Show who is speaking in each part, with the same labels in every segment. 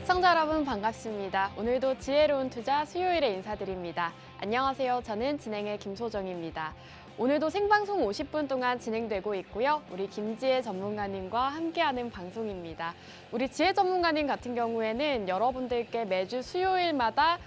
Speaker 1: 시청자 여러분 반갑습니다. 오늘도 지혜로운 투자 수요일에 인사드립니다. 안녕하세요. 저는 진행의 김소정입니다. 오늘도 생방송 50분 동안 진행되고 있고요. 우리 김지혜 전문가님과 함께하는 방송입니다. 우리 지혜 전문가님 같은 경우에는 여러분들께 매주 수요일마다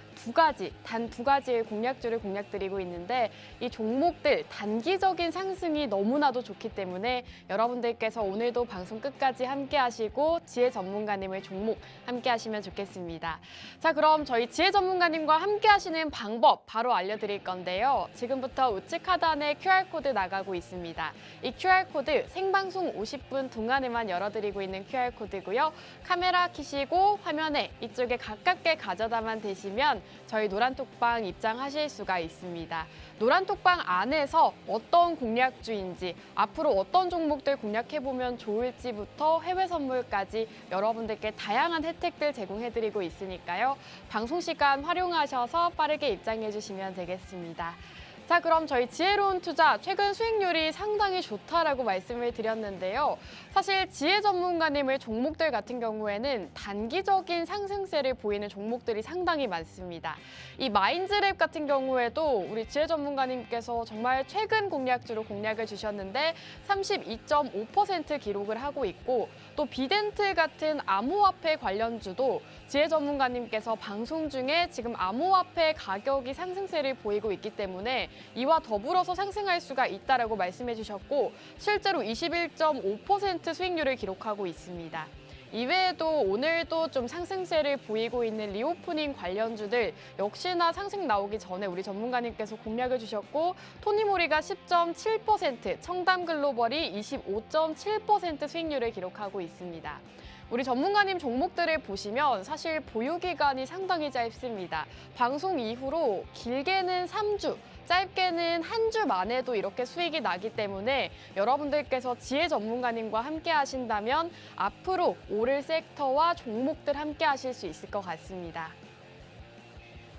Speaker 1: 단 두 가지의 공략주를 공략드리고 있는데 이 종목들 단기적인 상승이 너무나도 좋기 때문에 여러분들께서 오늘도 방송 끝까지 함께 하시고 지혜 전문가님의 종목 함께 하시면 좋겠습니다. 자, 그럼 저희 지혜 전문가님과 함께 하시는 방법 바로 알려드릴 건데요. 지금부터 우측 하단에 QR코드 나가고 있습니다. 이 QR코드 생방송 50분 동안에만 열어드리고 있는 QR코드고요. 카메라 켜시고 화면에 이쪽에 가깝게 가져다만 대시면 저희 노란톡방 입장하실 수가 있습니다. 노란톡방 안에서 어떤 공략주인지, 앞으로 어떤 종목들 공략해보면 좋을지부터 해외 선물까지 여러분들께 다양한 혜택들 제공해드리고 있으니까요. 방송 시간 활용하셔서 빠르게 입장해주시면 되겠습니다. 자, 그럼 저희 지혜로운 투자 최근 수익률이 상당히 좋다라고 말씀을 드렸는데요. 사실 지혜 전문가님의 종목들 같은 경우에는 단기적인 상승세를 보이는 종목들이 상당히 많습니다. 이 마인즈랩 같은 경우에도 우리 지혜 전문가님께서 정말 최근 공략주로 공략을 주셨는데 32.5% 기록을 하고 있고, 또 비덴트 같은 암호화폐 관련주도 지혜 전문가님께서 방송 중에 지금 암호화폐 가격이 상승세를 보이고 있기 때문에 이와 더불어서 상승할 수가 있다라고 말씀해 주셨고, 실제로 21.5% 수익률을 기록하고 있습니다. 이외에도 오늘도 좀 상승세를 보이고 있는 리오프닝 관련주들 역시나 상승 나오기 전에 우리 전문가님께서 공략을 주셨고, 토니모리가 10.7%, 청담글로벌이 25.7% 수익률을 기록하고 있습니다. 우리 전문가님 종목들을 보시면 사실 보유 기간이 상당히 짧습니다. 방송 이후로 길게는 3주, 짧게는 한 주 만에도 이렇게 수익이 나기 때문에 여러분들께서 지혜 전문가님과 함께 하신다면 앞으로 오를 섹터와 종목들 함께 하실 수 있을 것 같습니다.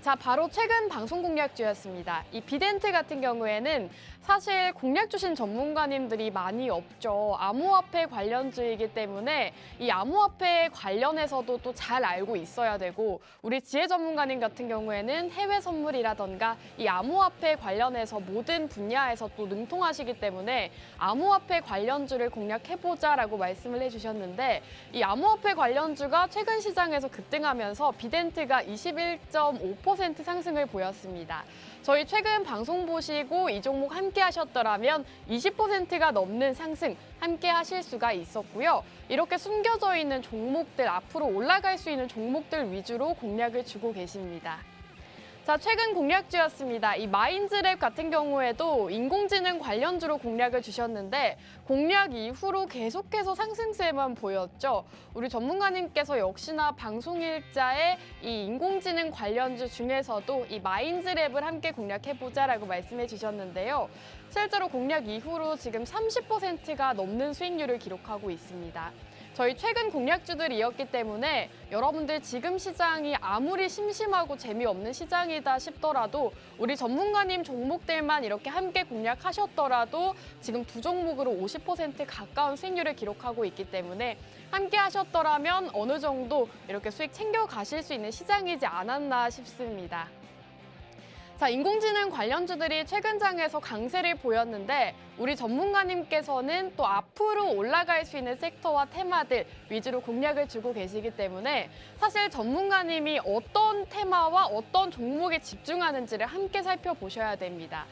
Speaker 1: 자, 바로 최근 방송 공략주였습니다. 이 비덴트 같은 경우에는 사실 공략 주신 전문가님들이 많이 없죠. 암호화폐 관련주이기 때문에 이 암호화폐 관련해서도 또 잘 알고 있어야 되고, 우리 지혜 전문가님 같은 경우에는 해외 선물이라던가 이 암호화폐 관련해서 모든 분야에서 또 능통하시기 때문에 암호화폐 관련주를 공략해보자라고 말씀을 해주셨는데, 이 암호화폐 관련주가 최근 시장에서 급등하면서 비덴트가 21.5% 상승을 보였습니다. 저희 최근 방송 보시고 이 종목 함께 하셨더라면 20%가 넘는 상승 함께 하실 수가 있었고요. 이렇게 숨겨져 있는 종목들, 앞으로 올라갈 수 있는 종목들 위주로 공략을 주고 계십니다. 자, 최근 공략주였습니다. 이 마인즈랩 같은 경우에도 인공지능 관련주로 공략을 주셨는데 공략 이후로 계속해서 상승세만 보였죠. 우리 전문가님께서 역시나 방송일자에 이 인공지능 관련주 중에서도 이 마인즈랩을 함께 공략해보자라고 말씀해 주셨는데요. 실제로 공략 이후로 지금 30%가 넘는 수익률을 기록하고 있습니다. 저희 최근 공략주들이었기 때문에 여러분들 지금 시장이 아무리 심심하고 재미없는 시장이다 싶더라도 우리 전문가님 종목들만 이렇게 함께 공략하셨더라도 지금 두 종목으로 50% 가까운 수익률을 기록하고 있기 때문에 함께 하셨더라면 어느 정도 이렇게 수익 챙겨가실 수 있는 시장이지 않았나 싶습니다. 자, 인공지능 관련주들이 최근 장에서 강세를 보였는데 우리 전문가님께서는 또 앞으로 올라갈 수 있는 섹터와 테마들 위주로 공략을 주고 계시기 때문에 사실 전문가님이 어떤 테마와 어떤 종목에 집중하는지를 함께 살펴보셔야 됩니다.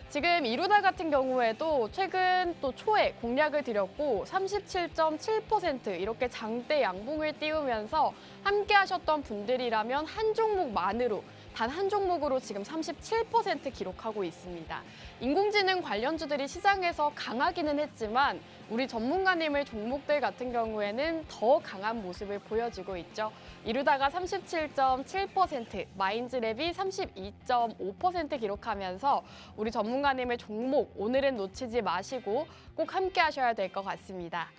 Speaker 1: 지금 이루다 같은 경우에도 최근 또 초에 공략을 드렸고 37.7% 이렇게 장대 양봉을 띄우면서 함께 하셨던 분들이라면 한 종목만으로 단 한 종목으로 지금 37% 기록하고 있습니다. 인공지능 관련주들이 시장에서 강하기는 했지만 우리 전문가님의 종목들 같은 경우에는 더 강한 모습을 보여주고 있죠. 이루다가 37.7%, 마인즈랩이 32.5% 기록하면서 우리 전문가님의 종목 오늘은 놓치지 마시고 꼭 함께 하셔야 될 것 같습니다.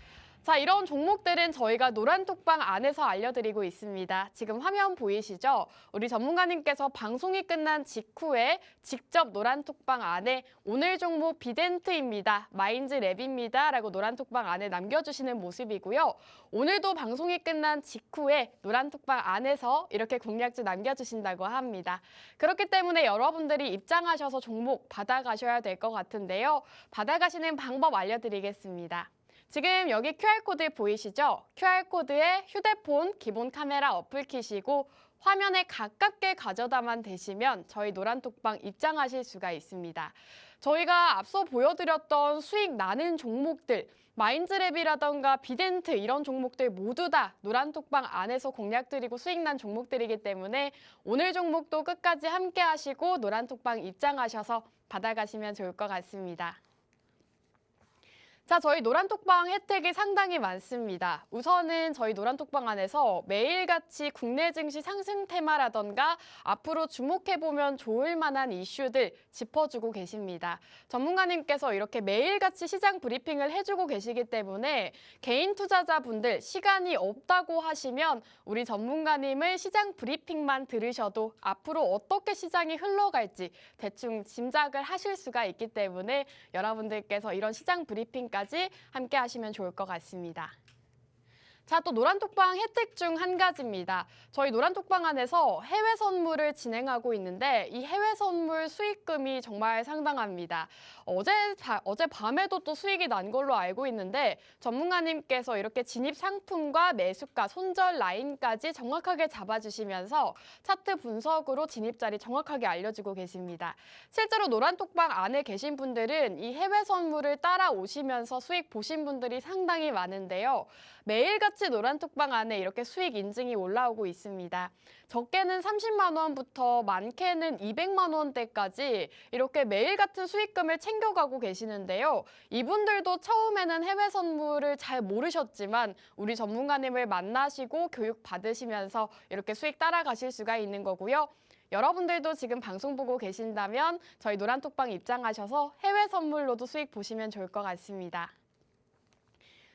Speaker 1: 자, 이런 종목들은 저희가 노란톡방 안에서 알려드리고 있습니다. 지금 화면 보이시죠? 우리 전문가님께서 방송이 끝난 직후에 직접 노란톡방 안에 오늘 종목 비덴트입니다. 마인즈랩입니다. 라고 노란톡방 안에 남겨주시는 모습이고요. 오늘도 방송이 끝난 직후에 노란톡방 안에서 이렇게 공략주 남겨주신다고 합니다. 그렇기 때문에 여러분들이 입장하셔서 종목 받아가셔야 될 것 같은데요. 받아가시는 방법 알려드리겠습니다. 지금 여기 QR코드 보이시죠? QR코드에 휴대폰 기본 카메라 어플 키시고 화면에 가깝게 가져다만 대시면 저희 노란톡방 입장하실 수가 있습니다. 저희가 앞서 보여드렸던 수익 나는 종목들, 마인즈랩이라던가 비덴트 이런 종목들 모두 다 노란톡방 안에서 공략드리고 수익 난 종목들이기 때문에 오늘 종목도 끝까지 함께 하시고 노란톡방 입장하셔서 받아가시면 좋을 것 같습니다. 자, 저희 노란톡방 혜택이 상당히 많습니다. 우선은 저희 노란톡방 안에서 매일같이 국내 증시 상승 테마라던가 앞으로 주목해보면 좋을 만한 이슈들 짚어주고 계십니다. 전문가님께서 이렇게 매일같이 시장 브리핑을 해주고 계시기 때문에 개인 투자자분들 시간이 없다고 하시면 우리 전문가님의 시장 브리핑만 들으셔도 앞으로 어떻게 시장이 흘러갈지 대충 짐작을 하실 수가 있기 때문에 여러분들께서 이런 시장 브리핑까지 함께 하시면 좋을 것 같습니다. 자, 또 노란톡방 혜택 중 한 가지입니다. 저희 노란톡방 안에서 해외 선물을 진행하고 있는데 이 해외 선물 수익금이 정말 상당합니다. 어제 밤에도 또 수익이 난 걸로 알고 있는데 전문가님께서 이렇게 진입 상품과 매수가, 손절 라인까지 정확하게 잡아주시면서 차트 분석으로 진입 자리 정확하게 알려주고 계십니다. 실제로 노란톡방 안에 계신 분들은 이 해외 선물을 따라오시면서 수익 보신 분들이 상당히 많은데요. 매일같이 노란톡방 안에 이렇게 수익 인증이 올라오고 있습니다. 적게는 30만 원부터 많게는 200만 원대까지 이렇게 매일 같은 수익금을 챙겨가고 계시는데요. 이분들도 처음에는 해외 선물을 잘 모르셨지만 우리 전문가님을 만나시고 교육 받으시면서 이렇게 수익 따라가실 수가 있는 거고요. 여러분들도 지금 방송 보고 계신다면 저희 노란톡방 입장하셔서 해외 선물로도 수익 보시면 좋을 것 같습니다.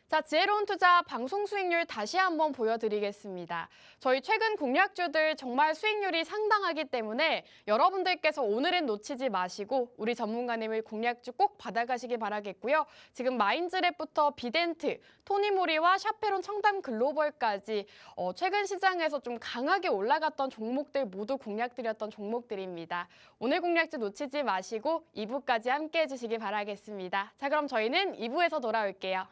Speaker 1: 자, 지혜로운 투자 방송 수익률 다시 한번 보여드리겠습니다. 저희 최근 공략주들 정말 수익률이 상당하기 때문에 여러분들께서 오늘은 놓치지 마시고 우리 전문가님의 공략주 꼭 받아가시기 바라겠고요. 지금 마인즈랩부터 비덴트, 토니모리와 샤페론 청담 글로벌까지 최근 시장에서 좀 강하게 올라갔던 종목들 모두 공략드렸던 종목들입니다. 오늘 공략주 놓치지 마시고 2부까지 함께 해주시기 바라겠습니다. 자, 그럼 저희는 2부에서 돌아올게요.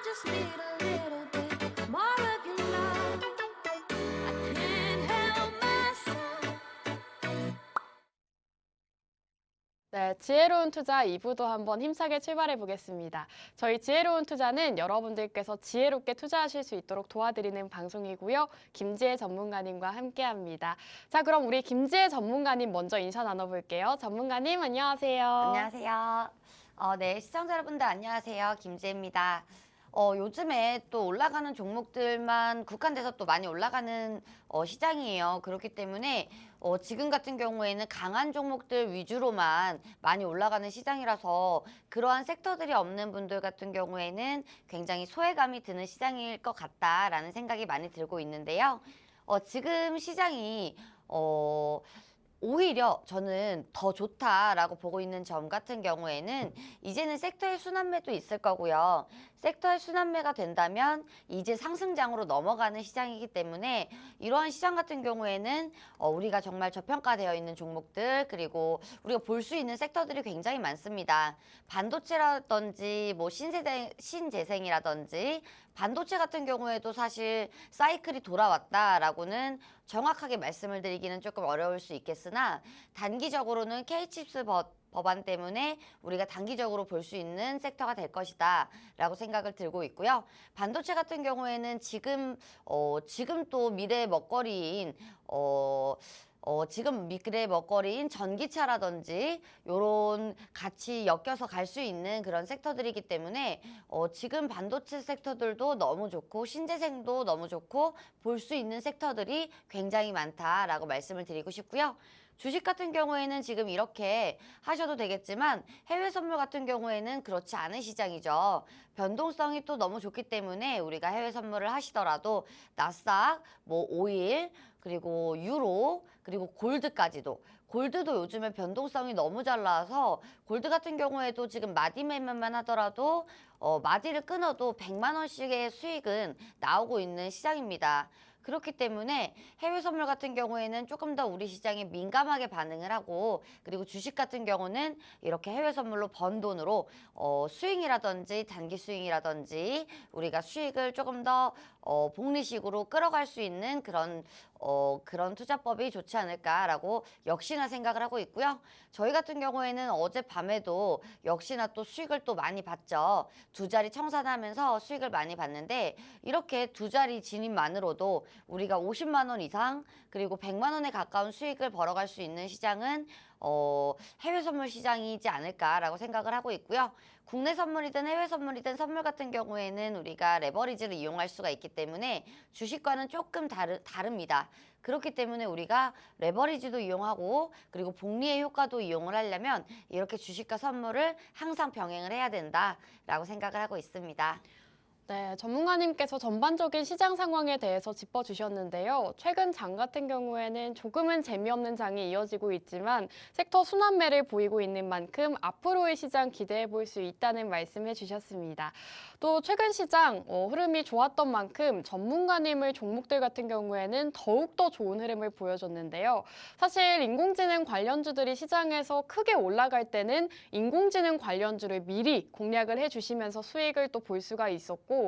Speaker 2: Just need a little bit more of your love. I can't help myself.
Speaker 1: 네, 지혜로운 투자 2부도 한번 힘차게 출발해 보겠습니다. 저희 지혜로운 투자는 여러분들께서 지혜롭게 투자하실 수 있도록 도와드리는 방송이고요. 김지혜 전문가님과 함께합니다. 자, 그럼 우리 김지혜 전문가님 먼저 인사 나눠볼게요. 전문가님 안녕하세요.
Speaker 3: 안녕하세요. 네, 시청자 여러분들 안녕하세요. 김지혜입니다. 요즘에 또 올라가는 종목들만 국한돼서 또 많이 올라가는 시장이에요. 그렇기 때문에 지금 같은 경우에는 강한 종목들 위주로만 많이 올라가는 시장이라서 그러한 섹터들이 없는 분들 같은 경우에는 굉장히 소외감이 드는 시장일 것 같다라는 생각이 많이 들고 있는데요. 지금 시장이 오히려 저는 더 좋다라고 보고 있는 점 같은 경우에는 이제는 섹터의 순환매도 있을 거고요. 섹터의 순환매가 된다면 이제 상승장으로 넘어가는 시장이기 때문에 이러한 시장 같은 경우에는 우리가 정말 저평가되어 있는 종목들 그리고 우리가 볼 수 있는 섹터들이 굉장히 많습니다. 반도체라든지 뭐 신재생이라든지 반도체 같은 경우에도 사실 사이클이 돌아왔다라고는 정확하게 말씀을 드리기는 조금 어려울 수 있겠으나 단기적으로는 K칩스 법안 때문에 우리가 단기적으로 볼 수 있는 섹터가 될 것이다 라고 생각을 들고 있고요. 반도체 같은 경우에는 지금 또 미래의 먹거리인 지금 미래의 먹거리인 전기차라든지 요런 같이 엮여서 갈 수 있는 그런 섹터들이기 때문에 지금 반도체 섹터들도 너무 좋고 신재생도 너무 좋고 볼 수 있는 섹터들이 굉장히 많다라고 말씀을 드리고 싶고요. 주식 같은 경우에는 지금 이렇게 하셔도 되겠지만 해외 선물 같은 경우에는 그렇지 않은 시장이죠. 변동성이 또 너무 좋기 때문에 우리가 해외 선물을 하시더라도 나스닥, 뭐 오일, 그리고 유로, 그리고 골드까지도. 골드도 요즘에 변동성이 너무 잘 나와서 골드 같은 경우에도 지금 마디 매매만 하더라도 마디를 끊어도 100만 원씩의 수익은 나오고 있는 시장입니다. 그렇기 때문에 해외 선물 같은 경우에는 조금 더 우리 시장에 민감하게 반응을 하고 그리고 주식 같은 경우는 이렇게 해외 선물로 번 돈으로 스윙이라든지 단기 스윙이라든지 우리가 수익을 조금 더 복리식으로 끌어갈 수 있는 그런 투자법이 좋지 않을까라고 역시나 생각을 하고 있고요. 저희 같은 경우에는 어젯밤에도 역시나 또 수익을 또 많이 봤죠. 두 자리 청산하면서 수익을 많이 봤는데 이렇게 두 자리 진입만으로도 우리가 50만 원 이상 그리고 100만 원에 가까운 수익을 벌어갈 수 있는 시장은 해외 선물 시장이지 않을까라고 생각을 하고 있고요. 국내 선물이든 해외 선물이든 선물 같은 경우에는 우리가 레버리지를 이용할 수가 있기 때문에 주식과는 조금 다릅니다. 그렇기 때문에 우리가 레버리지도 이용하고 그리고 복리의 효과도 이용을 하려면 이렇게 주식과 선물을 항상 병행을 해야 된다라고 생각을 하고 있습니다.
Speaker 1: 네, 전문가님께서 전반적인 시장 상황에 대해서 짚어주셨는데요. 최근 장 같은 경우에는 조금은 재미없는 장이 이어지고 있지만 섹터 순환매를 보이고 있는 만큼 앞으로의 시장 기대해 볼 수 있다는 말씀해 주셨습니다. 또 최근 시장 흐름이 좋았던 만큼 전문가님의 종목들 같은 경우에는 더욱더 좋은 흐름을 보여줬는데요. 사실 인공지능 관련주들이 시장에서 크게 올라갈 때는 인공지능 관련주를 미리 공략을 해주시면서 수익을 또 볼 수가 있었고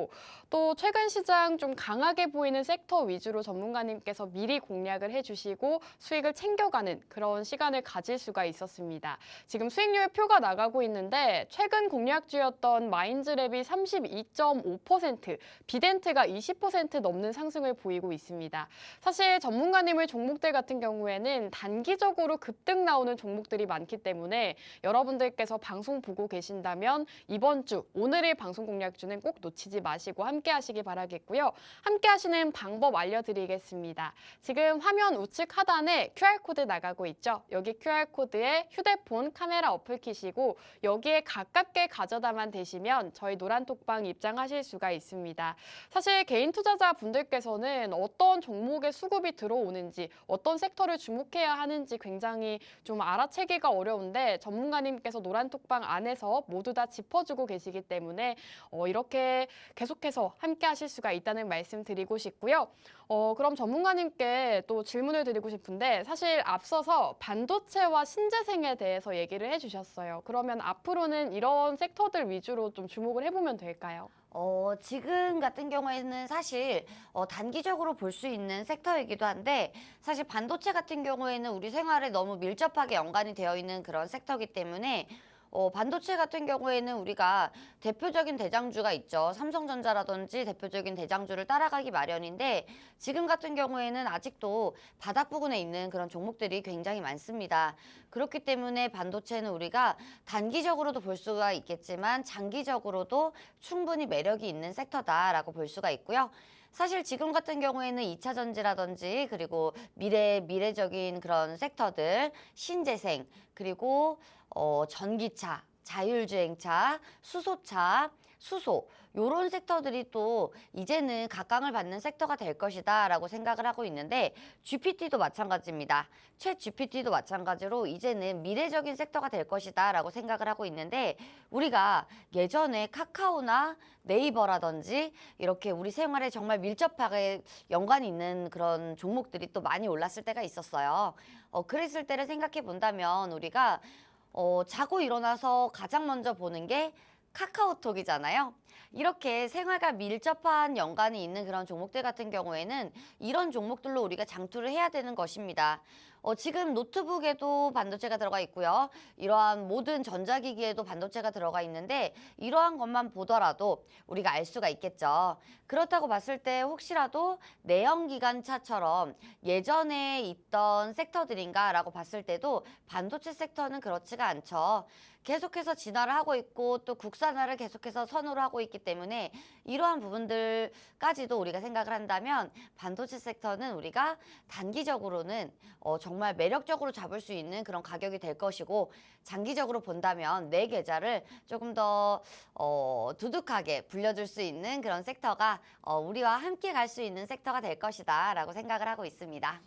Speaker 1: 또 최근 시장 좀 강하게 보이는 섹터 위주로 전문가님께서 미리 공략을 해주시고 수익을 챙겨가는 그런 시간을 가질 수가 있었습니다. 지금 수익률 표가 나가고 있는데 최근 공략주였던 마인즈랩이 32.5%, 비덴트가 20% 넘는 상승을 보이고 있습니다. 사실 전문가님의 종목들 같은 경우에는 단기적으로 급등 나오는 종목들이 많기 때문에 여러분들께서 방송 보고 계신다면 이번 주 오늘의 방송 공략주는 꼭 놓치지 마시고 함께 하시기 바라겠고요. 함께 하시는 방법 알려드리겠습니다. 지금 화면 우측 하단에 QR코드 나가고 있죠. 여기 QR코드에 휴대폰 카메라 어플 키시고 여기에 가깝게 가져다만 대시면 저희 노란톡방 입장하실 수가 있습니다. 사실 개인 투자자 분들께서는 어떤 종목의 수급이 들어오는지 어떤 섹터를 주목해야 하는지 굉장히 좀 알아채기가 어려운데 전문가님께서 노란톡방 안에서 모두 다 짚어주고 계시기 때문에 이렇게 계속해서 함께 하실 수가 있다는 말씀 드리고 싶고요. 그럼 전문가님께 또 질문을 드리고 싶은데 사실 앞서서 반도체와 신재생에 대해서 얘기를 해주셨어요. 그러면 앞으로는 이런 섹터들 위주로 좀 주목을 해보면 될까요?
Speaker 3: 지금 같은 경우에는 사실 단기적으로 볼 수 있는 섹터이기도 한데 사실 반도체 같은 경우에는 우리 생활에 너무 밀접하게 연관이 되어 있는 그런 섹터이기 때문에 반도체 같은 경우에는 우리가 대표적인 대장주가 있죠. 삼성전자라든지 대표적인 대장주를 따라가기 마련인데 지금 같은 경우에는 아직도 바닥 부근에 있는 그런 종목들이 굉장히 많습니다. 그렇기 때문에 반도체는 우리가 단기적으로도 볼 수가 있겠지만 장기적으로도 충분히 매력이 있는 섹터다라고 볼 수가 있고요. 사실 지금 같은 경우에는 2차 전지라든지 그리고 미래적인 그런 섹터들, 신재생, 그리고 전기차, 자율주행차, 수소차, 수소 요런 섹터들이 또 이제는 각광을 받는 섹터가 될 것이다라고 생각을 하고 있는데 GPT도 마찬가지입니다. 챗 GPT도 마찬가지로 이제는 미래적인 섹터가 될 것이다라고 생각을 하고 있는데 우리가 예전에 카카오나 네이버라든지 이렇게 우리 생활에 정말 밀접하게 연관이 있는 그런 종목들이 또 많이 올랐을 때가 있었어요. 그랬을 때를 생각해 본다면 우리가 자고 일어나서 가장 먼저 보는 게 카카오톡이잖아요. 이렇게 생활과 밀접한 연관이 있는 그런 종목들 같은 경우에는 이런 종목들로 우리가 장투를 해야 되는 것입니다. 지금 노트북에도 반도체가 들어가 있고요. 이러한 모든 전자기기에도 반도체가 들어가 있는데 이러한 것만 보더라도 우리가 알 수가 있겠죠. 그렇다고 봤을 때 혹시라도 내연기관차처럼 예전에 있던 섹터들인가라고 봤을 때도 반도체 섹터는 그렇지가 않죠. 계속해서 진화를 하고 있고 또 국산화를 계속해서 선호를 하고 있기 때문에 이러한 부분들까지도 우리가 생각을 한다면 반도체 섹터는 우리가 단기적으로는 정말 매력적으로 잡을 수 있는 그런 가격이 될 것이고 장기적으로 본다면 내 계좌를 조금 더 두둑하게 불려줄 수 있는 그런 섹터가 우리와 함께 갈 수 있는 섹터가 될 것이다 라고 생각을 하고 있습니다.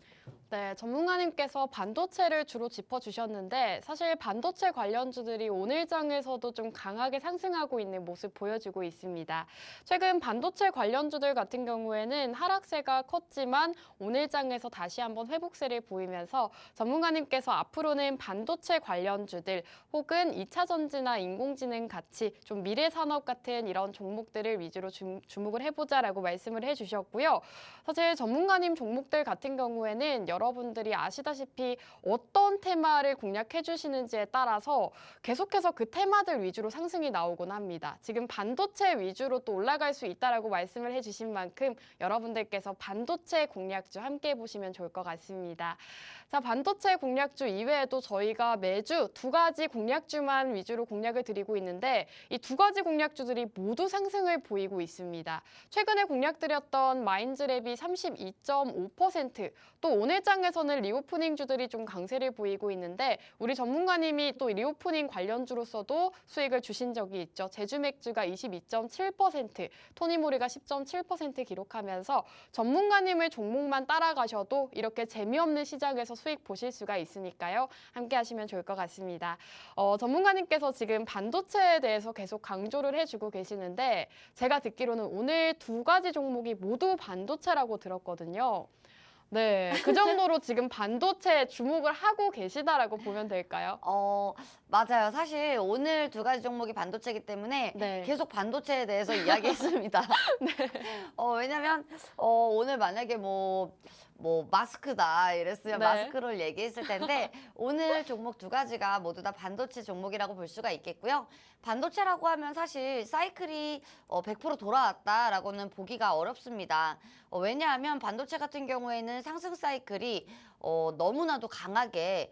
Speaker 1: 네, 전문가님께서 반도체를 주로 짚어주셨는데 사실 반도체 관련주들이 오늘 장에서도 좀 강하게 상승하고 있는 모습 보여주고 있습니다. 최근 반도체 관련주들 같은 경우에는 하락세가 컸지만 오늘 장에서 다시 한번 회복세를 보이면서 전문가님께서 앞으로는 반도체 관련주들 혹은 2차 전지나 인공지능 같이 좀 미래 산업 같은 이런 종목들을 위주로 주목을 해보자라고 말씀을 해주셨고요. 사실 전문가님 종목들 같은 경우에는 여러분들이 아시다시피 어떤 테마를 공략해 주시는지에 따라서 계속해서 그 테마들 위주로 상승이 나오곤 합니다. 지금 반도체 위주로 또 올라갈 수 있다라고 말씀을 해주신 만큼 여러분들께서 반도체 공략주 함께 해보시면 좋을 것 같습니다. 자, 반도체 공략주 이외에도 저희가 매주 두 가지 공략주만 위주로 공략을 드리고 있는데 이 두 가지 공략주들이 모두 상승을 보이고 있습니다. 최근에 공략드렸던 마인즈랩이 32.5%, 또 오늘 장에서는 리오프닝주들이 좀 강세를 보이고 있는데 우리 전문가님이 또 리오프닝 관련주로서도 수익을 주신 적이 있죠. 제주맥주가 22.7%, 토니모리가 10.7% 기록하면서 전문가님의 종목만 따라가셔도 이렇게 재미없는 시장에서 수익 보실 수가 있으니까요. 함께 하시면 좋을 것 같습니다. 전문가님께서 지금 반도체에 대해서 계속 강조를 해주고 계시는데 제가 듣기로는 오늘 두 가지 종목이 모두 반도체라고 들었거든요. 네, 그 정도로 지금 반도체에 주목을 하고 계시다라고 보면 될까요?
Speaker 3: 맞아요. 사실 오늘 두 가지 종목이 반도체이기 때문에
Speaker 1: 네.
Speaker 3: 계속 반도체에 대해서 이야기했습니다. 왜냐면 오늘 만약에 뭐 마스크다 이랬으면
Speaker 1: 네.
Speaker 3: 마스크를 얘기했을 텐데 오늘 종목 두 가지가 모두 다 반도체 종목이라고 볼 수가 있겠고요. 반도체라고 하면 사실 사이클이 100% 돌아왔다라고는 보기가 어렵습니다. 왜냐하면 반도체 같은 경우에는 상승 사이클이 너무나도 강하게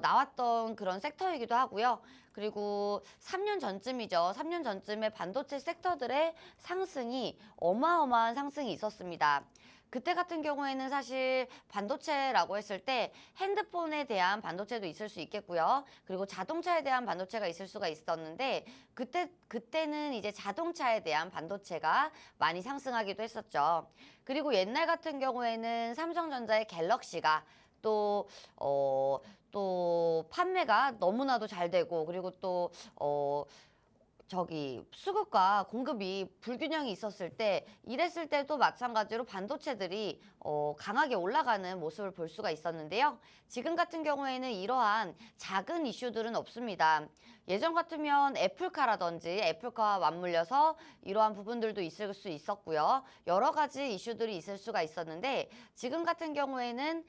Speaker 3: 나왔던 그런 섹터이기도 하고요. 그리고 3년 전쯤이죠. 3년 전쯤에 반도체 섹터들의 상승이 어마어마한 상승이 있었습니다. 그때 같은 경우에는 사실 반도체라고 했을 때 핸드폰에 대한 반도체도 있을 수 있겠고요. 그리고 자동차에 대한 반도체가 있을 수가 있었는데 그때는 이제 자동차에 대한 반도체가 많이 상승하기도 했었죠. 그리고 옛날 같은 경우에는 삼성전자의 갤럭시가 또 판매가 너무나도 잘 되고 그리고 또 수급과 공급이 불균형이 있었을 때 이랬을 때도 마찬가지로 반도체들이 강하게 올라가는 모습을 볼 수가 있었는데요. 지금 같은 경우에는 이러한 작은 이슈들은 없습니다. 예전 같으면 애플카라든지 애플카와 맞물려서 이러한 부분들도 있을 수 있었고요. 여러 가지 이슈들이 있을 수가 있었는데 지금 같은 경우에는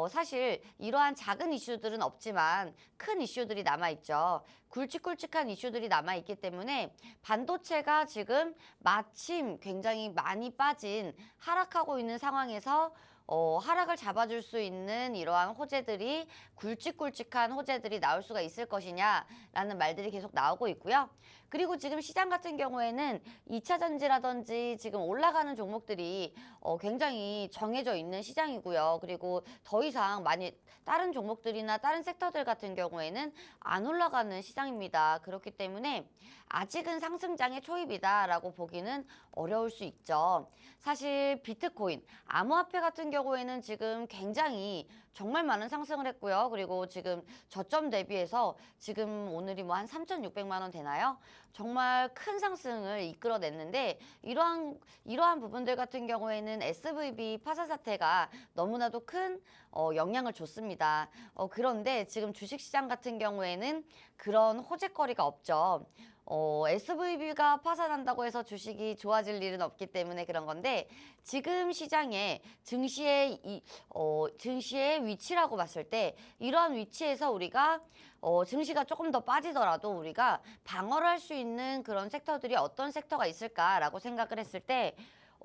Speaker 3: 사실 이러한 작은 이슈들은 없지만 큰 이슈들이 남아있죠. 굵직굵직한 이슈들이 남아있기 때문에 반도체가 지금 마침 굉장히 많이 빠진 하락하고 있는 상황에서 하락을 잡아줄 수 있는 이러한 호재들이 굵직굵직한 호재들이 나올 수가 있을 것이냐라는 말들이 계속 나오고 있고요. 그리고 지금 시장 같은 경우에는 2차 전지라든지 지금 올라가는 종목들이 굉장히 정해져 있는 시장이고요. 그리고 더 이상 많이 다른 종목들이나 다른 섹터들 같은 경우에는 안 올라가는 시장입니다. 그렇기 때문에 아직은 상승장의 초입이다라고 보기는 어려울 수 있죠. 사실 비트코인, 암호화폐 같은 경우에는 지금 굉장히 정말 많은 상승을 했고요. 그리고 지금 저점 대비해서 지금 오늘이 뭐 한 3,600만 원 되나요? 정말 큰 상승을 이끌어냈는데 이러한 부분들 같은 경우에는 SVB 파산 사태가 너무나도 큰 영향을 줬습니다. 그런데 지금 주식시장 같은 경우에는 그런 호재거리가 없죠. SVB가 파산한다고 해서 주식이 좋아질 일은 없기 때문에 그런 건데 지금 시장에 증시의 위치라고 봤을 때 이러한 위치에서 우리가 증시가 조금 더 빠지더라도 우리가 방어를 할 수 있는 그런 섹터들이 어떤 섹터가 있을까라고 생각을 했을 때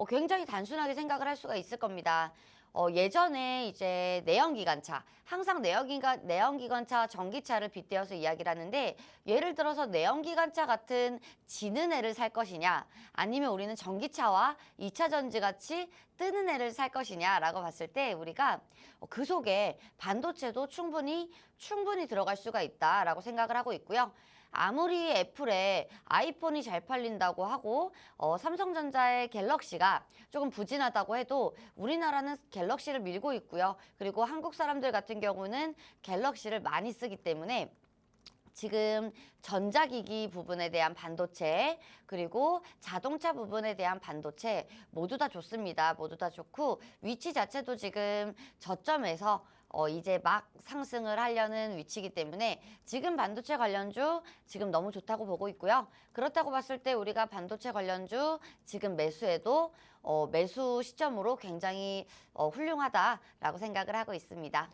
Speaker 3: 굉장히 단순하게 생각을 할 수가 있을 겁니다. 예전에 이제 내연기관차, 항상 내연기관차, 전기차를 빗대어서 이야기를 하는데 예를 들어서 내연기관차 같은 지는 애를 살 것이냐 아니면 우리는 전기차와 2차 전지 같이 뜨는 애를 살 것이냐라고 봤을 때 우리가 그 속에 반도체도 충분히 들어갈 수가 있다라고 생각을 하고 있고요. 아무리 애플의 아이폰이 잘 팔린다고 하고 삼성전자의 갤럭시가 조금 부진하다고 해도 우리나라는 갤럭시를 밀고 있고요. 그리고 한국 사람들 같은 경우는 갤럭시를 많이 쓰기 때문에 지금 전자기기 부분에 대한 반도체 그리고 자동차 부분에 대한 반도체 모두 다 좋습니다. 모두 다 좋고 위치 자체도 지금 저점에서 이제 막 상승을 하려는 위치이기 때문에 지금 반도체 관련주 지금 너무 좋다고 보고 있고요. 그렇다고 봤을 때 우리가 반도체 관련주 지금 매수해도 매수 시점으로 굉장히 훌륭하다라고 생각을 하고 있습니다.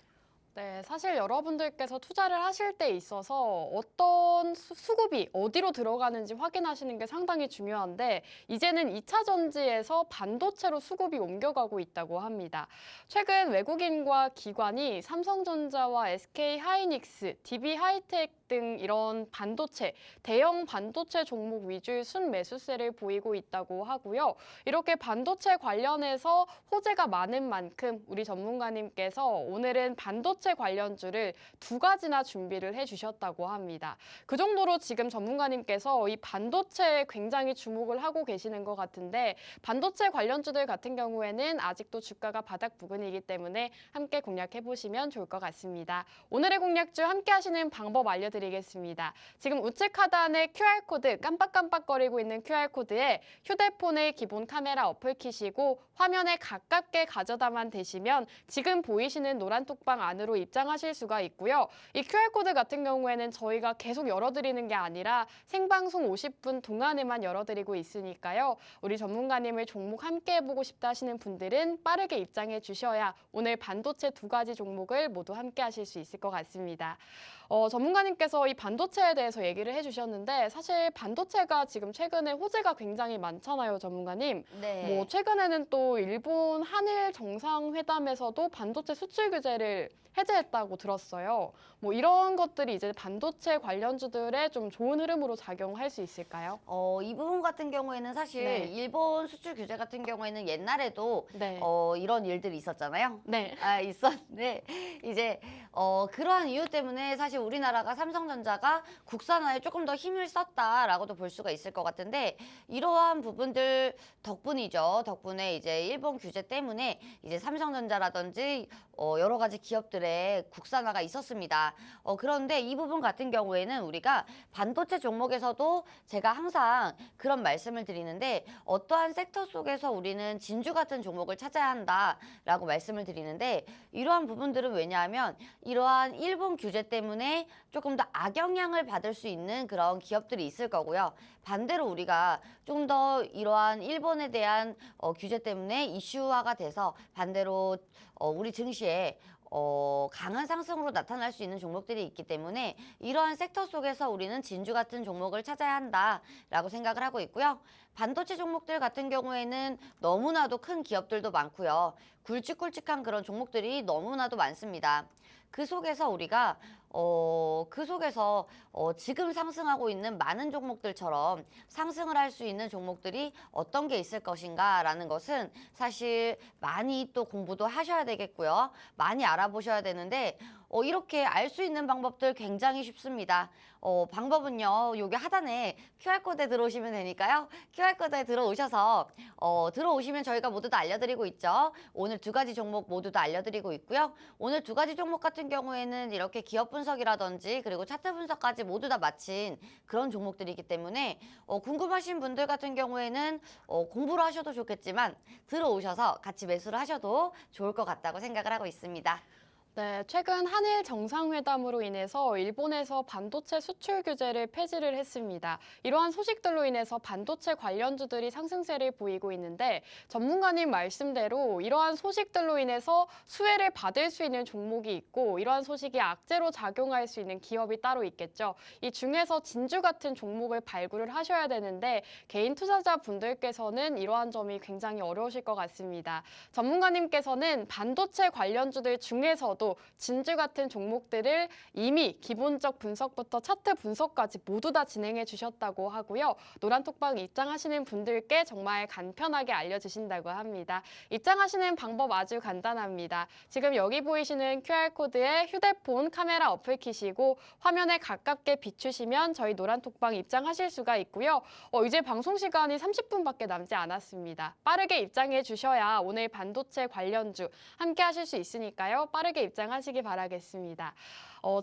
Speaker 1: 네, 사실 여러분들께서 투자를 하실 때 있어서 어떤 수급이 어디로 들어가는지 확인하시는 게 상당히 중요한데 이제는 2차 전지에서 반도체로 수급이 옮겨가고 있다고 합니다. 최근 외국인과 기관이 삼성전자와 SK하이닉스, DB하이텍 등 이런 반도체, 대형 반도체 종목 위주의 순매수세를 보이고 있다고 하고요. 이렇게 반도체 관련해서 호재가 많은 만큼 우리 전문가님께서 오늘은 반도체 관련주를 2가지나 준비를 해주셨다고 합니다. 그 정도로 지금 전문가님께서 이 반도체에 굉장히 주목을 하고 계시는 것 같은데 반도체 관련주들 같은 경우에는 아직도 주가가 바닥 부근이기 때문에 함께 공략해보시면 좋을 것 같습니다. 오늘의 공략주 함께 하시는 방법 알려드리겠습니다. 지금 우측 하단에 QR코드, 깜빡깜빡거리고 있는 QR코드에 휴대폰의 기본 카메라 어플 키시고 화면에 가깝게 가져다만 대시면 지금 보이시는 노란 톡방 안으로 입장하실 수가 있고요. 이 QR코드 같은 경우에는 저희가 계속 열어드리는 게 아니라 생방송 50분 동안에만 열어드리고 있으니까요. 우리 전문가님을 종목 함께 해보고 싶다 하시는 분들은 빠르게 입장해 주셔야 오늘 반도체 2가지 종목을 모두 함께 하실 수 있을 것 같습니다. 전문가님께서 이 반도체에 대해서 얘기를 해주셨는데 사실 반도체가 지금 최근에 호재가 굉장히 많잖아요, 전문가님.
Speaker 3: 네.
Speaker 1: 뭐 최근에는 또 일본 한일 정상회담에서도 반도체 수출 규제를 해제했다고 들었어요. 뭐 이런 것들이 이제 반도체 관련주들에 좀 좋은 흐름으로 작용할 수 있을까요?
Speaker 3: 이 부분 같은 경우에는 사실
Speaker 1: 네.
Speaker 3: 일본 수출 규제 같은 경우에는 옛날에도
Speaker 1: 네.
Speaker 3: 이런 일들이 있었잖아요.
Speaker 1: 네.
Speaker 3: 있었는데 이제 그러한 이유 때문에 사실 우리나라가 삼성전자가 국산화에 조금 더 힘을 썼다라고도 볼 수가 있을 것 같은데 이러한 부분들 덕분이죠. 덕분에 이제 일본 규제 때문에 이제 삼성전자라든지 여러 가지 기업들의 국산화가 있었습니다. 그런데 이 부분 같은 경우에는 우리가 반도체 종목에서도 제가 항상 그런 말씀을 드리는데 어떠한 섹터 속에서 우리는 진주 같은 종목을 찾아야 한다라고 말씀을 드리는데 이러한 부분들은 왜냐하면 이러한 일본 규제 때문에 조금 더 악영향을 받을 수 있는 그런 기업들이 있을 거고요. 반대로 우리가 좀 더 이러한 일본에 대한 규제 때문에 이슈화가 돼서 반대로 우리 증시에 강한 상승으로 나타날 수 있는 종목들이 있기 때문에 이러한 섹터 속에서 우리는 진주 같은 종목을 찾아야 한다라고 생각을 하고 있고요. 반도체 종목들 같은 경우에는 너무나도 큰 기업들도 많고요. 굵직굵직한 그런 종목들이 너무나도 많습니다. 그 속에서 우리가 지금 상승하고 있는 많은 종목들처럼 상승을 할 수 있는 종목들이 어떤 게 있을 것인가라는 것은 사실 많이 또 공부도 하셔야 되겠고요. 많이 알아보셔야 되는데 이렇게 알 수 있는 방법들 굉장히 쉽습니다. 방법은요. 여기 하단에 QR코드에 들어오시면 되니까요. QR코드에 들어오셔서 들어오시면 저희가 모두 다 알려드리고 있죠. 오늘 두 가지 종목 모두 다 알려드리고 있고요. 오늘 두 가지 종목 같은 경우에는 이렇게 기업 분석이라든지 그리고 차트 분석까지 모두 다 마친 그런 종목들이기 때문에 궁금하신 분들 같은 경우에는 공부를 하셔도 좋겠지만 들어오셔서 같이 매수를 하셔도 좋을 것 같다고 생각을 하고 있습니다.
Speaker 1: 네, 최근 한일 정상회담으로 인해서 일본에서 반도체 수출 규제를 폐지를 했습니다. 이러한 소식들로 인해서 반도체 관련주들이 상승세를 보이고 있는데 전문가님 말씀대로 이러한 소식들로 인해서 수혜를 받을 수 있는 종목이 있고 이러한 소식이 악재로 작용할 수 있는 기업이 따로 있겠죠. 이 중에서 진주 같은 종목을 발굴을 하셔야 되는데 개인 투자자분들께서는 이러한 점이 굉장히 어려우실 것 같습니다. 전문가님께서는 반도체 관련주들 중에서도 진주 같은 종목들을 이미 기본적 분석부터 차트 분석까지 모두 다 진행해 주셨다고 하고요. 노란톡방 입장하시는 분들께 정말 간편하게 알려주신다고 합니다. 입장하시는 방법 아주 간단합니다. 지금 여기 보이시는 QR코드에 휴대폰 카메라 어플 키시고 화면에 가깝게 비추시면 저희 노란톡방 입장하실 수가 있고요. 이제 방송 시간이 30분밖에 남지 않았습니다. 빠르게 입장해 주셔야 오늘 반도체 관련주 함께 하실 수 있으니까요. 빠르게 입장하시기 바라겠습니다.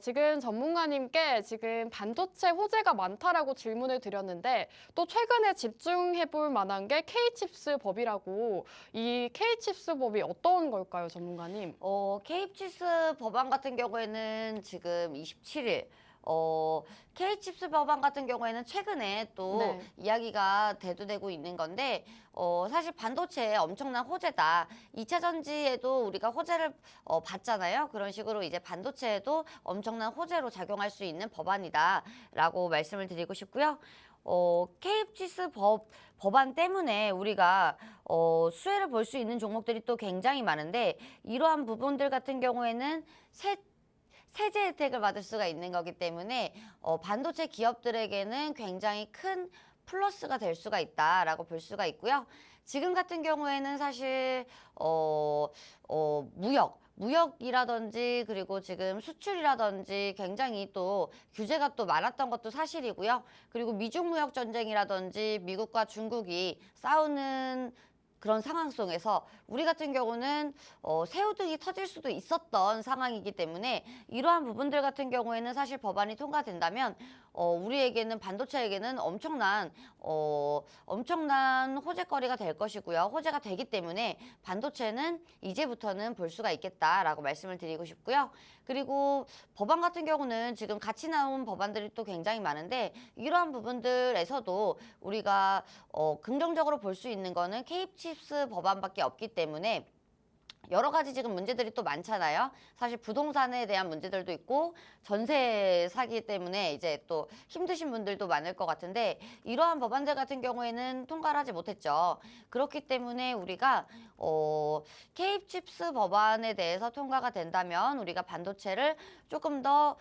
Speaker 1: 지금 전문가님께 지금 반도체 호재가 많다라고 질문을 드렸는데 또 최근에 집중해 볼 만한 게 K칩스 법이라고 이 K칩스 법이 어떤 걸까요, 전문가님?
Speaker 3: K칩스 법안 같은 경우에는 지금 27일 K칩스 법안 같은 경우에는 최근에 또
Speaker 1: 네.
Speaker 3: 이야기가 대두되고 있는 건데 사실 반도체에 엄청난 호재다. 2차 전지에도 우리가 호재를 받잖아요. 그런 식으로 이제 반도체에도 엄청난 호재로 작용할 수 있는 법안이다라고 말씀을 드리고 싶고요. K칩스 법안 때문에 우리가 수혜를 볼 수 있는 종목들이 또 굉장히 많은데 이러한 부분들 같은 경우에는 세제 혜택을 받을 수가 있는 거기 때문에 반도체 기업들에게는 굉장히 큰 플러스가 될 수가 있다라고 볼 수가 있고요. 지금 같은 경우에는 사실 무역이라든지 그리고 지금 수출이라든지 굉장히 또 규제가 또 많았던 것도 사실이고요. 그리고 미중 무역 전쟁이라든지 미국과 중국이 싸우는 그런 상황 속에서 우리 같은 경우는 새우등이 터질 수도 있었던 상황이기 때문에 이러한 부분들 같은 경우에는 사실 법안이 통과된다면 우리에게는 반도체에게는 엄청난 호재거리가 될 것이고요. 호재가 되기 때문에 반도체는 이제부터는 볼 수가 있겠다라고 말씀을 드리고 싶고요. 그리고 법안 같은 경우는 지금 같이 나온 법안들이 또 굉장히 많은데 이러한 부분들에서도 우리가 긍정적으로 볼 수 있는 거는 K칩스 법안밖에 없기 때문에 여러 가지 지금 문제들이 또 많잖아요. 사실 부동산에 대한 문제들도 있고 전세 사기 때문에 이제 또 힘드신 분들도 많을 것 같은데 이러한 법안들 같은 경우에는 통과를 하지 못했죠. 그렇기 때문에 우리가 K칩스 법안에 대해서 통과가 된다면 우리가 반도체를 조금 더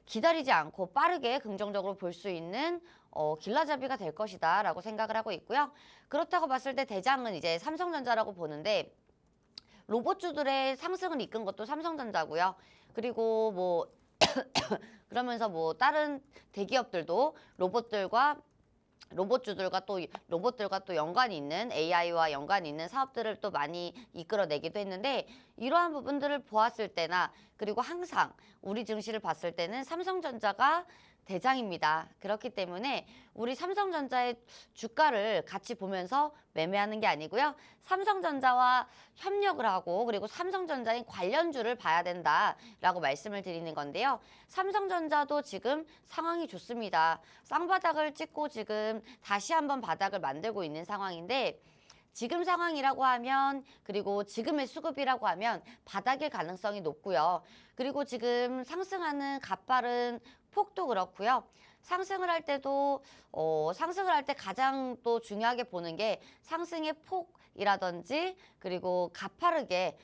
Speaker 3: 기다리지 않고 빠르게 긍정적으로 볼 수 있는 길라잡이가 될 것이다 라고 생각을 하고 있고요. 그렇다고 봤을 때 대장은 이제 삼성전자라고 보는데 로봇주들의 상승을 이끈 것도 삼성전자고요. 그리고 뭐 그러면서 뭐 다른 대기업들도 로봇들과 또 연관이 있는 AI와 연관이 있는 사업들을 또 많이 이끌어내기도 했는데 이러한 부분들을 보았을 때나 그리고 항상 우리 증시를 봤을 때는 삼성전자가 대장입니다. 그렇기 때문에 우리 삼성전자의 주가를 같이 보면서 매매하는 게 아니고요. 삼성전자와 협력을 하고 그리고 삼성전자의 관련주를 봐야 된다라고 말씀을 드리는 건데요. 삼성전자도 지금 상황이 좋습니다. 쌍바닥을 찍고 지금 다시 한번 바닥을 만들고 있는 상황인데 지금 상황이라고 하면 그리고 지금의 수급이라고 하면 바닥일 가능성이 높고요. 그리고 지금 상승하는 가파른 폭도 그렇고요. 상승을 할 때도 상승을 할 때 가장 또 중요하게 보는 게 상승의 폭이라든지 그리고 가파르게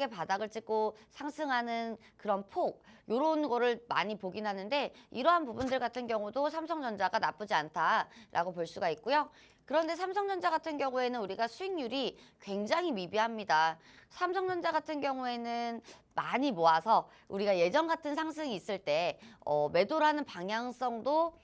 Speaker 3: 바닥을 찍고 상승하는 그런 폭 요런 거를 많이 보긴 하는데 이러한 부분들 같은 경우도 삼성전자가 나쁘지 않다라고 볼 수가 있고요. 그런데 삼성전자 같은 경우에는 우리가 수익률이 굉장히 미비합니다. 삼성전자 같은 경우에는 많이 모아서 우리가 예전 같은 상승이 있을 때 매도를 하는 방향성도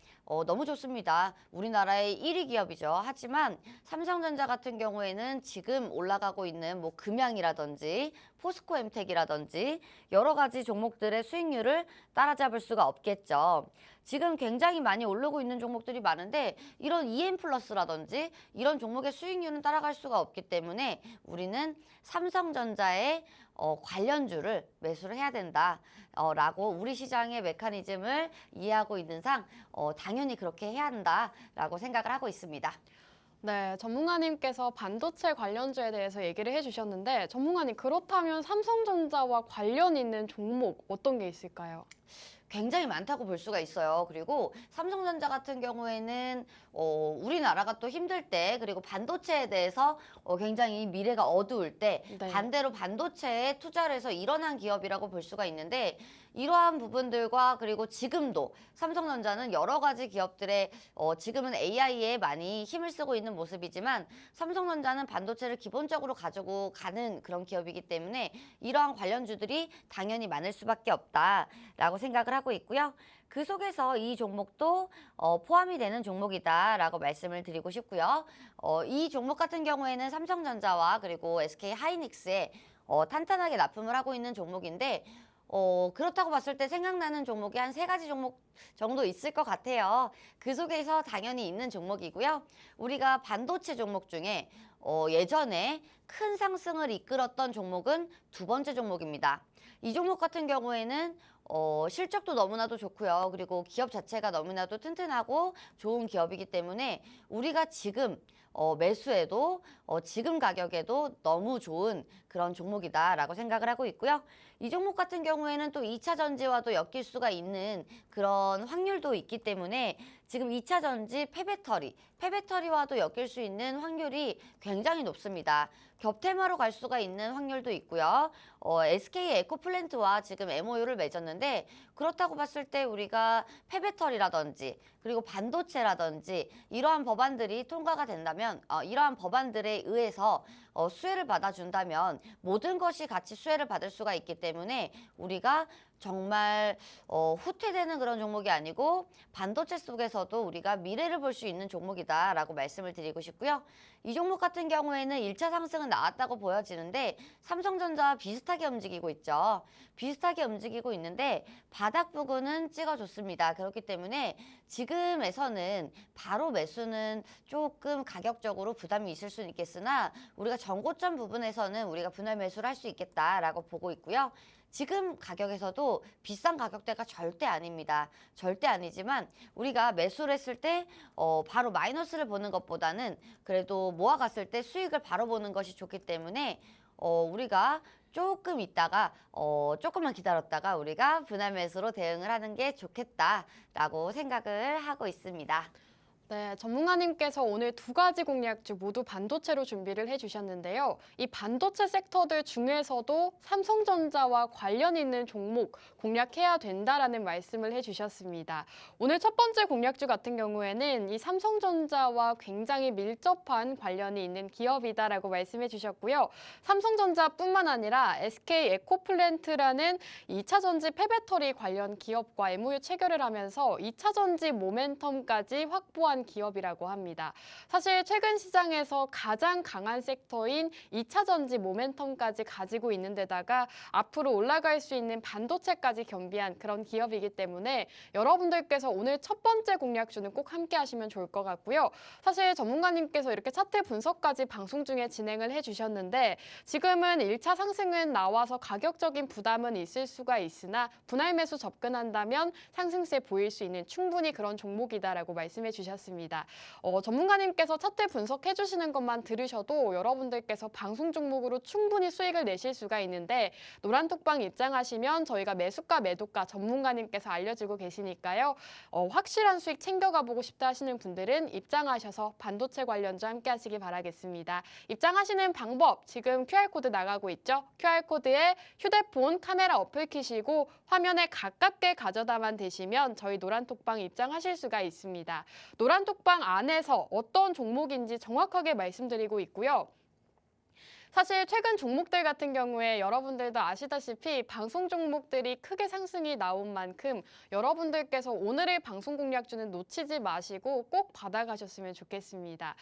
Speaker 3: 너무 좋습니다. 우리나라의 1위 기업이죠. 하지만 삼성전자 같은 경우에는 지금 올라가고 있는 뭐 금양이라든지 포스코엠텍이라든지 여러 가지 종목들의 수익률을 따라잡을 수가 없겠죠. 지금 굉장히 많이 오르고 있는 종목들이 많은데 이런 EM플러스라든지 이런 종목의 수익률은 따라갈 수가 없기 때문에 우리는 삼성전자의 관련주를 매수를 해야 된다라고 우리 시장의 메커니즘을 이해하고 있는 상 당연히 그렇게 해야 한다라고 생각을 하고 있습니다.
Speaker 1: 네, 전문가님께서 반도체 관련주에 대해서 얘기를 해주셨는데 전문가님 그렇다면 삼성전자와 관련 있는 종목 어떤 게 있을까요?
Speaker 3: 굉장히 많다고 볼 수가 있어요. 그리고 삼성전자 같은 경우에는 우리나라가 또 힘들 때 그리고 반도체에 대해서 굉장히 미래가 어두울 때
Speaker 1: 네.
Speaker 3: 반대로 반도체에 투자를 해서 일어난 기업이라고 볼 수가 있는데 이러한 부분들과 그리고 지금도 삼성전자는 여러 가지 기업들의 지금은 AI에 많이 힘을 쓰고 있는 모습이지만 삼성전자는 반도체를 기본적으로 가지고 가는 그런 기업이기 때문에 이러한 관련주들이 당연히 많을 수밖에 없다라고 생각을 하고 있고요. 그 속에서 이 종목도 포함이 되는 종목이다라고 말씀을 드리고 싶고요. 이 종목 같은 경우에는 삼성전자와 그리고 SK 하이닉스에 탄탄하게 납품을 하고 있는 종목인데 그렇다고 봤을 때 생각나는 종목이 한 3가지 종목 정도 있을 것 같아요. 그 속에서 당연히 있는 종목이고요. 우리가 반도체 종목 중에 예전에 큰 상승을 이끌었던 종목은 2번째 종목입니다. 이 종목 같은 경우에는 실적도 너무나도 좋고요. 그리고 기업 자체가 너무나도 튼튼하고 좋은 기업이기 때문에 우리가 지금 매수해도 지금 가격에도 너무 좋은 그런 종목이다라고 생각을 하고 있고요. 이 종목 같은 경우에는 또 2차 전지와도 엮일 수가 있는 그런 확률도 있기 때문에 지금 2차 전지 폐배터리와도 엮일 수 있는 확률이 굉장히 높습니다. 겹테마로 갈 수가 있는 확률도 있고요. SK 에코플랜트와 지금 MOU를 맺었는데 그렇다고 봤을 때 우리가 폐배터리라든지 그리고 반도체라든지 이러한 법안들이 통과가 된다면 이러한 법안들에 의해서 수혜를 받아준다면 모든 것이 같이 수혜를 받을 수가 있기 때문에 우리가 정말 후퇴되는 그런 종목이 아니고 반도체 속에서도 우리가 미래를 볼 수 있는 종목이다라고 말씀을 드리고 싶고요. 이 종목 같은 경우에는 1차 상승은 나왔다고 보여지는데 삼성전자와 비슷하게 움직이고 있죠. 비슷하게 움직이고 있는데 바닥 부근은 찍어줬습니다. 그렇기 때문에 지금에서는 바로 매수는 조금 가격적으로 부담이 있을 수는 있겠으나 우리가 전고점 부분에서는 우리가 분할 매수를 할 수 있겠다라고 보고 있고요. 지금 가격에서도 비싼 가격대가 절대 아닙니다. 절대 아니지만 우리가 매수를 했을 때 바로 마이너스를 보는 것보다는 그래도 모아갔을 때 수익을 바로 보는 것이 좋기 때문에 우리가 조금 있다가 조금만 기다렸다가 우리가 분할 매수로 대응을 하는 게 좋겠다라고 생각을 하고 있습니다.
Speaker 1: 네, 전문가님께서 오늘 2가지 공략주 모두 반도체로 준비를 해주셨는데요. 이 반도체 섹터들 중에서도 삼성전자와 관련 있는 종목 공략해야 된다라는 말씀을 해주셨습니다. 오늘 첫 번째 공략주 같은 경우에는 이 삼성전자와 굉장히 밀접한 관련이 있는 기업이다라고 말씀해 주셨고요. 삼성전자뿐만 아니라 SK 에코플랜트라는 2차 전지 폐배터리 관련 기업과 MOU 체결을 하면서 2차 전지 모멘텀까지 확보한 기업이라고 합니다. 사실 최근 시장에서 가장 강한 섹터인 2차 전지 모멘텀까지 가지고 있는 데다가 앞으로 올라갈 수 있는 반도체까지 겸비한 그런 기업이기 때문에 여러분들께서 오늘 첫 번째 공략주는 꼭 함께 하시면 좋을 것 같고요. 사실 전문가님께서 이렇게 차트 분석까지 방송 중에 진행을 해주셨는데 지금은 1차 상승은 나와서 가격적인 부담은 있을 수가 있으나 분할 매수 접근한다면 상승세 보일 수 있는 충분히 그런 종목이다라고 말씀해 주셨습니다. 보겠습니다. 전문가님께서 차트 분석해 주시는 것만 들으셔도 여러분들께서 방송 종목으로 충분히 수익을 내실 수가 있는데 노란톡방 입장하시면 저희가 매수가 매도가 전문가님께서 알려주고 계시니까요. 확실한 수익 챙겨가 보고 싶다 하시는 분들은 입장하셔서 반도체 관련주 함께 하시기 바라겠습니다. 입장하시는 방법 지금 QR코드 나가고 있죠? QR코드에 휴대폰 카메라 어플 키시고 화면에 가깝게 가져다만 대시면 저희 노란톡방 입장하실 수가 있습니다. 노란톡방 안에서 어떤 종목인지 정확하게 말씀드리고 있고요. 사실 최근 종목들 같은 경우에 여러분들도 아시다시피 방송 종목들이 크게 상승이 나온 만큼 여러분들께서 오늘의 방송 공략주는 놓치지 마시고 꼭 받아가셨으면 좋겠습니다.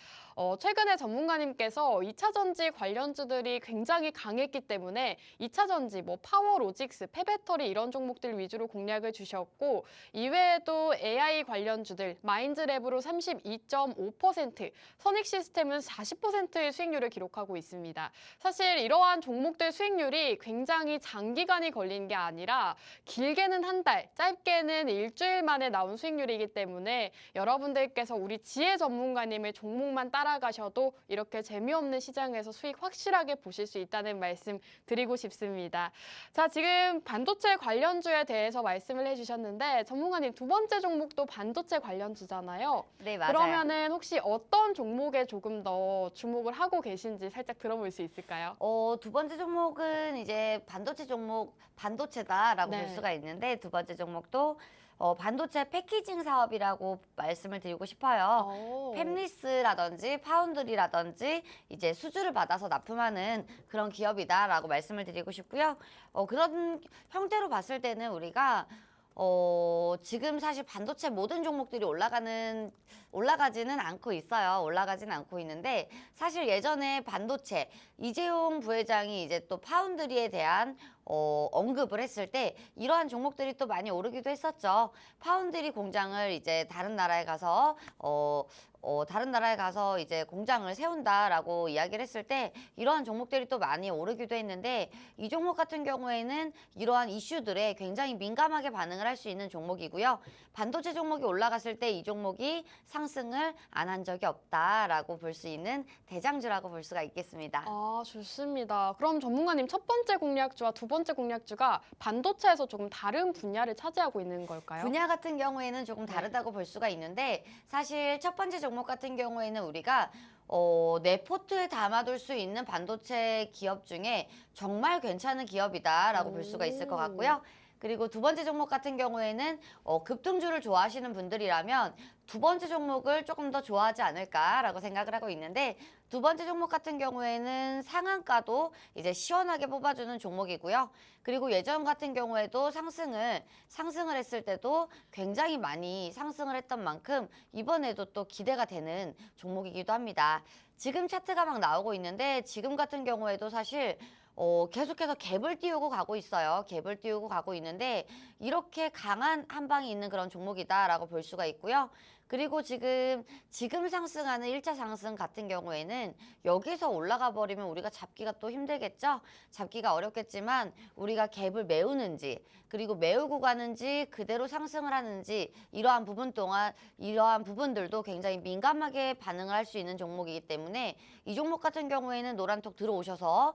Speaker 1: 최근에 전문가님께서 2차 전지 관련주들이 굉장히 강했기 때문에 2차 전지, 파워 로직스, 폐배터리 이런 종목들 위주로 공략을 주셨고 이외에도 AI 관련주들 마인드랩으로 32.5%, 선익 시스템은 40%의 수익률을 기록하고 있습니다. 사실 이러한 종목들 수익률이 굉장히 장기간이 걸린 게 아니라 길게는 한 달, 짧게는 일주일 만에 나온 수익률이기 때문에 여러분들께서 우리 지혜 전문가님의 종목만 따라가셔도 이렇게 재미없는 시장에서 수익 확실하게 보실 수 있다는 말씀 드리고 싶습니다. 자, 지금 반도체 관련주에 대해서 말씀을 해주셨는데 전문가님 두 번째 종목도 반도체 관련주잖아요.
Speaker 3: 네, 맞아요.
Speaker 1: 그러면은 혹시 어떤 종목에 조금 더 주목을 하고 계신지 살짝 들어볼 수 있을까요?
Speaker 3: 두 번째 종목은 이제 반도체 종목, 반도체다라고
Speaker 1: 네.
Speaker 3: 볼 수가 있는데 두 번째 종목도 반도체 패키징 사업이라고 말씀을 드리고 싶어요. 팹리스라든지 파운드리라든지 이제 수주를 받아서 납품하는 그런 기업이다라고 말씀을 드리고 싶고요. 그런 형태로 봤을 때는 우리가 지금 사실 반도체 모든 종목들이 올라가지는 않고 있어요. 올라가지는 않고 있는데 사실 예전에 반도체 이재용 부회장이 이제 또 파운드리에 대한 언급을 했을 때 이러한 종목들이 또 많이 오르기도 했었죠. 파운드리 공장을 이제 다른 나라에 가서 이제 공장을 세운다라고 이야기를 했을 때 이러한 종목들이 또 많이 오르기도 했는데 이 종목 같은 경우에는 이러한 이슈들에 굉장히 민감하게 반응을 할 수 있는 종목이고요. 반도체 종목이 올라갔을 때 이 종목이 상승을 안 한 적이 없다라고 볼 수 있는 대장주라고 볼 수가 있겠습니다.
Speaker 1: 아, 좋습니다. 그럼 전문가님 첫 번째 공략주와 두 번째 공략주가 반도체에서 조금 다른 분야를 차지하고 있는 걸까요?
Speaker 3: 분야 같은 경우에는 조금 다르다고 볼 수가 있는데 사실 첫 번째 종목 같은 경우에는 우리가 내 포트에 담아둘 수 있는 반도체 기업 중에 정말 괜찮은 기업이다라고 볼 수가 있을 것 같고요. 그리고 두 번째 종목 같은 경우에는 급등주를 좋아하시는 분들이라면 두 번째 종목을 조금 더 좋아하지 않을까라고 생각을 하고 있는데 두 번째 종목 같은 경우에는 상한가도 이제 시원하게 뽑아주는 종목이고요. 그리고 예전 같은 경우에도 상승을 했을 때도 굉장히 많이 상승을 했던 만큼 이번에도 또 기대가 되는 종목이기도 합니다. 지금 차트가 막 나오고 있는데 지금 같은 경우에도 사실 계속해서 갭을 띄우고 가고 있어요. 갭을 띄우고 가고 있는데 이렇게 강한 한 방이 있는 그런 종목이다라고 볼 수가 있고요. 그리고 지금 상승하는 1차 상승 같은 경우에는 여기서 올라가 버리면 우리가 잡기가 또 힘들겠죠? 잡기가 어렵겠지만 우리가 갭을 메우는지 그리고 메우고 가는지 그대로 상승을 하는지 이러한 부분들도 굉장히 민감하게 반응을 할 수 있는 종목이기 때문에 이 종목 같은 경우에는 노란톡 들어오셔서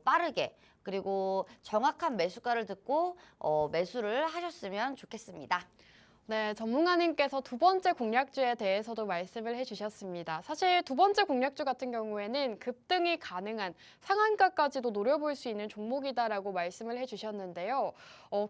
Speaker 3: 빠르게 그리고 정확한 매수가를 듣고 매수를 하셨으면 좋겠습니다.
Speaker 1: 네, 전문가님께서 두 번째 공략주에 대해서도 말씀을 해주셨습니다. 사실 두 번째 공략주 같은 경우에는 급등이 가능한 상한가까지도 노려볼 수 있는 종목이다라고 말씀을 해주셨는데요.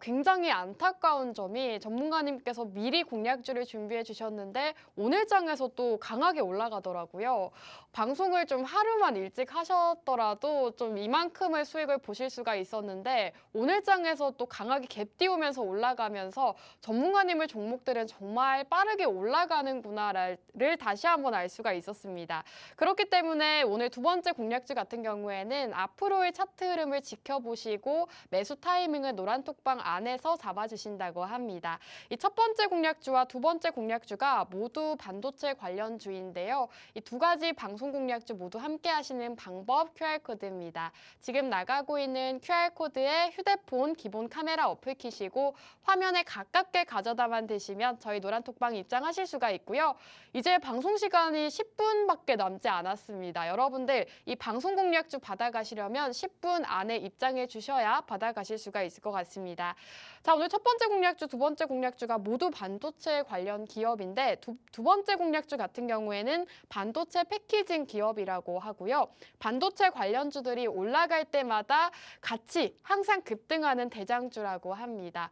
Speaker 1: 굉장히 안타까운 점이 전문가님께서 미리 공략주를 준비해 주셨는데 오늘 장에서 또 강하게 올라가더라고요. 방송을 좀 하루만 일찍 하셨더라도 좀 이만큼의 수익을 보실 수가 있었는데 오늘 장에서 또 강하게 갭 띄우면서 올라가면서 전문가님의 종목들은 정말 빠르게 올라가는구나를 다시 한번 알 수가 있었습니다. 그렇기 때문에 오늘 두 번째 공략주 같은 경우에는 앞으로의 차트 흐름을 지켜보시고 매수 타이밍을 노란톡방 안에서 잡아주신다고 합니다. 이 첫 번째 공략주와 두 번째 공략주가 모두 반도체 관련주인데요. 이 두 가지 방송 공략주 모두 함께 하시는 방법 QR코드입니다. 지금 나가고 있는 QR코드에 휴대폰 기본 카메라 어플 키시고 화면에 가깝게 가져다만 되시면 저희 노란톡방 입장하실 수가 있고요. 이제 방송 시간이 10분밖에 남지 않았습니다. 여러분들 이 방송 공략주 받아가시려면 10분 안에 입장해 주셔야 받아가실 수가 있을 것 같습니다. 자, 오늘 첫 번째 공략주, 두 번째 공략주가 모두 반도체 관련 기업인데 두 번째 공략주 같은 경우에는 반도체 패키징 기업이라고 하고요. 반도체 관련주들이 올라갈 때마다 같이 항상 급등하는 대장주라고 합니다.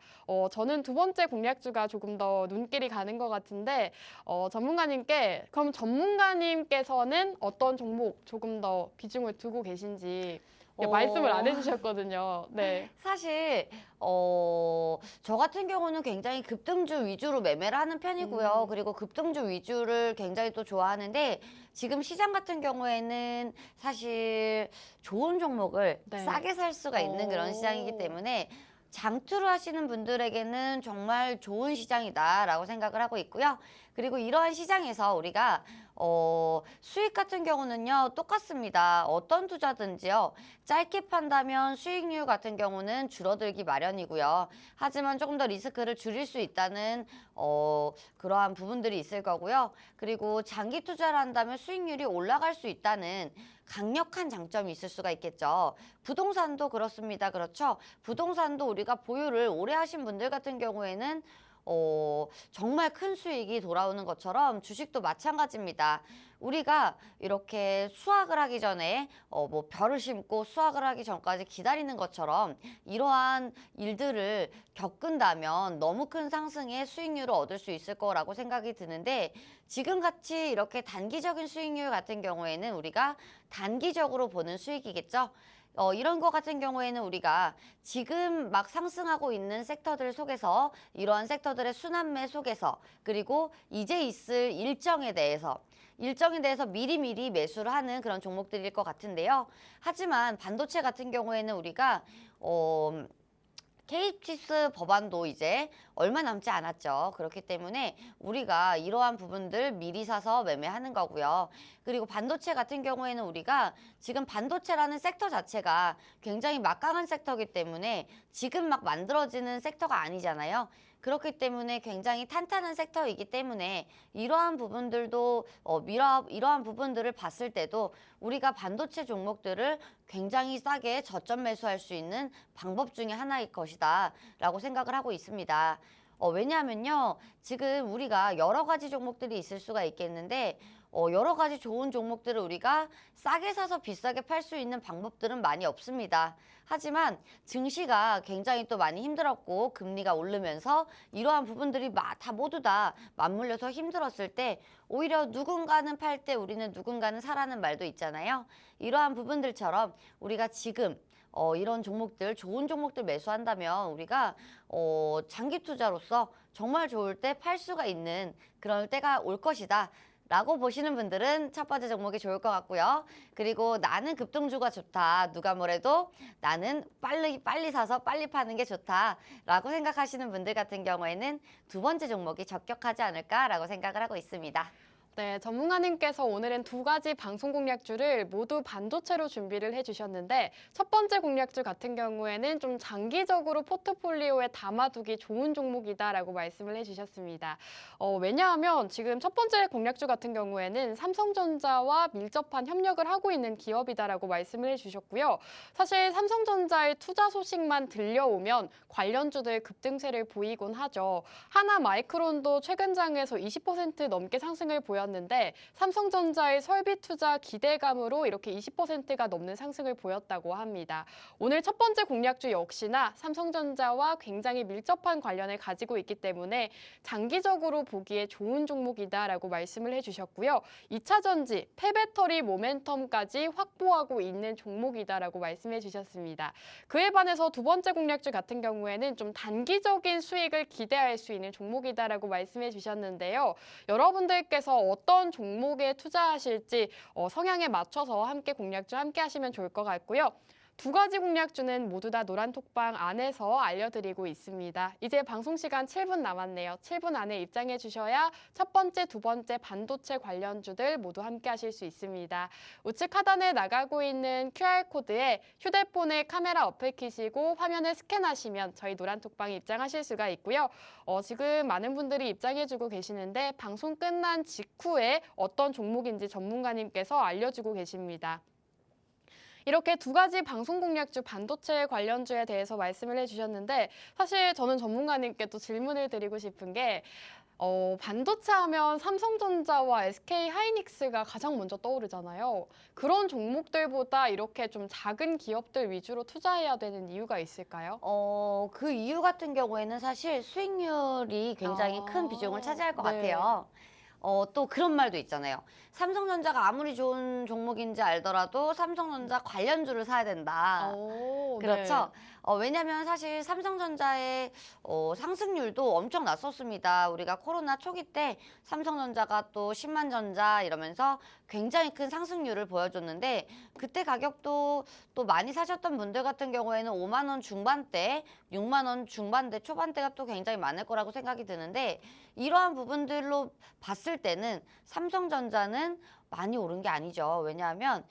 Speaker 1: 저는 두 번째 공략주가 조금 더 눈길이 가는 것 같은데 전문가님께 그럼 전문가님께서는 어떤 종목 조금 더 비중을 두고 계신지 말씀을 안 해주셨거든요. 네.
Speaker 3: 사실 저 같은 경우는 굉장히 급등주 위주로 매매를 하는 편이고요. 그리고 급등주 위주를 굉장히 또 좋아하는데 지금 시장 같은 경우에는 사실 좋은 종목을
Speaker 1: 네.
Speaker 3: 싸게 살 수가 있는 그런 시장이기 때문에 장투를 하시는 분들에게는 정말 좋은 시장이다라고 생각을 하고 있고요. 그리고 이러한 시장에서 우리가 수익 같은 경우는요 똑같습니다. 어떤 투자든지요 짧게 판다면 수익률 같은 경우는 줄어들기 마련이고요. 하지만 조금 더 리스크를 줄일 수 있다는 그러한 부분들이 있을 거고요. 그리고 장기 투자를 한다면 수익률이 올라갈 수 있다는 강력한 장점이 있을 수가 있겠죠. 부동산도 그렇습니다. 그렇죠? 부동산도 우리가 보유를 오래 하신 분들 같은 경우에는 정말 큰 수익이 돌아오는 것처럼 주식도 마찬가지입니다. 우리가 이렇게 수확을 하기 전에 뭐 벼를 심고 수확을 하기 전까지 기다리는 것처럼 이러한 일들을 겪은다면 너무 큰 상승의 수익률을 얻을 수 있을 거라고 생각이 드는데 지금 같이 이렇게 단기적인 수익률 같은 경우에는 우리가 단기적으로 보는 수익이겠죠. 이런 거 같은 경우에는 우리가 지금 막 상승하고 있는 섹터들 속에서 이러한 섹터들의 순환매 속에서 그리고 이제 있을 일정에 대해서 미리미리 매수를 하는 그런 종목들일 것 같은데요. 하지만 반도체 같은 경우에는 우리가 KCS 법안도 이제 얼마 남지 않았죠. 그렇기 때문에 우리가 이러한 부분들 미리 사서 매매하는 거고요. 그리고 반도체 같은 경우에는 우리가 지금 반도체라는 섹터 자체가 굉장히 막강한 섹터이기 때문에 지금 막 만들어지는 섹터가 아니잖아요. 그렇기 때문에 굉장히 탄탄한 섹터이기 때문에 이러한 부분들도 이러한 부분들을 봤을 때도 우리가 반도체 종목들을 굉장히 싸게 저점 매수할 수 있는 방법 중에 하나일 것이다 라고 생각을 하고 있습니다. 왜냐하면요 지금 우리가 여러 가지 종목들이 있을 수가 있겠는데 여러 가지 좋은 종목들을 우리가 싸게 사서 비싸게 팔 수 있는 방법들은 많이 없습니다. 하지만 증시가 굉장히 또 많이 힘들었고 금리가 오르면서 이러한 부분들이 모두 다 맞물려서 힘들었을 때 오히려 누군가는 팔 때 우리는 누군가는 사라는 말도 있잖아요. 이러한 부분들처럼 우리가 지금 이런 종목들, 좋은 종목들 매수한다면 우리가 장기 투자로서 정말 좋을 때 팔 수가 있는 그런 때가 올 것이다. 라고 보시는 분들은 첫 번째 종목이 좋을 것 같고요. 그리고 나는 급등주가 좋다. 누가 뭐래도 나는 빨리 사서 빨리 파는 게 좋다라고 생각하시는 분들 같은 경우에는 두 번째 종목이 적격하지 않을까라고 생각을 하고 있습니다.
Speaker 1: 네, 전문가님께서 오늘은 두 가지 방송 공략주를 모두 반도체로 준비를 해주셨는데 첫 번째 공략주 같은 경우에는 좀 장기적으로 포트폴리오에 담아두기 좋은 종목이다라고 말씀을 해주셨습니다. 왜냐하면 지금 첫 번째 공략주 같은 경우에는 삼성전자와 밀접한 협력을 하고 있는 기업이다라고 말씀을 해주셨고요. 사실 삼성전자의 투자 소식만 들려오면 관련주들 급등세를 보이곤 하죠. 하나마이크론도 최근 장에서 20% 넘게 상승을 보였는데 삼성전자의 설비 투자 기대감으로 이렇게 20%가 넘는 상승을 보였다고 합니다. 오늘 첫 번째 공략주 역시나 삼성전자와 굉장히 밀접한 관련을 가지고 있기 때문에 장기적으로 보기에 좋은 종목이다라고 말씀을 해주셨고요. 2차 전지, 폐배터리 모멘텀까지 확보하고 있는 종목이다라고 말씀해 주셨습니다. 그에 반해서 두 번째 공략주 같은 경우에는 좀 단기적인 수익을 기대할 수 있는 종목이다라고 말씀해 주셨는데요. 여러분들께서 어떤 종목에 투자하실지 성향에 맞춰서 함께 공략주 함께 하시면 좋을 것 같고요. 두 가지 공략주는 모두 다 노란톡방 안에서 알려드리고 있습니다. 이제 방송 시간 7분 남았네요. 7분 안에 입장해 주셔야 첫 번째, 두 번째 반도체 관련주들 모두 함께 하실 수 있습니다. 우측 하단에 나가고 있는 QR코드에 휴대폰에 카메라 어플 키시고 화면을 스캔하시면 저희 노란톡방에 입장하실 수가 있고요. 지금 많은 분들이 입장해주고 계시는데 방송 끝난 직후에 어떤 종목인지 전문가님께서 알려주고 계십니다. 이렇게 두 가지 방송 공략주 반도체 관련주에 대해서 말씀을 해주셨는데 사실 저는 전문가님께 또 질문을 드리고 싶은 게 반도체 하면 삼성전자와 SK 하이닉스가 가장 먼저 떠오르잖아요. 그런 종목들보다 이렇게 좀 작은 기업들 위주로 투자해야 되는 이유가 있을까요?
Speaker 3: 그 이유 같은 경우에는 사실 수익률이 굉장히 큰 비중을 차지할 것
Speaker 1: 네.
Speaker 3: 같아요. 또 그런 말도 있잖아요. 삼성전자가 아무리 좋은 종목인지 알더라도 삼성전자 관련주를 사야 된다. 그렇죠. 왜냐하면 사실 삼성전자의 상승률도 엄청 났었습니다. 우리가 코로나 초기 때 삼성전자가 또 10만 전자 이러면서 굉장히 큰 상승률을 보여줬는데 그때 가격도 또 많이 사셨던 분들 같은 경우에는 5만 원 중반대, 6만 원 중반대, 초반대가 또 굉장히 많을 거라고 생각이 드는데 이러한 부분들로 봤을 때는 삼성전자는 많이 오른 게 아니죠. 왜냐하면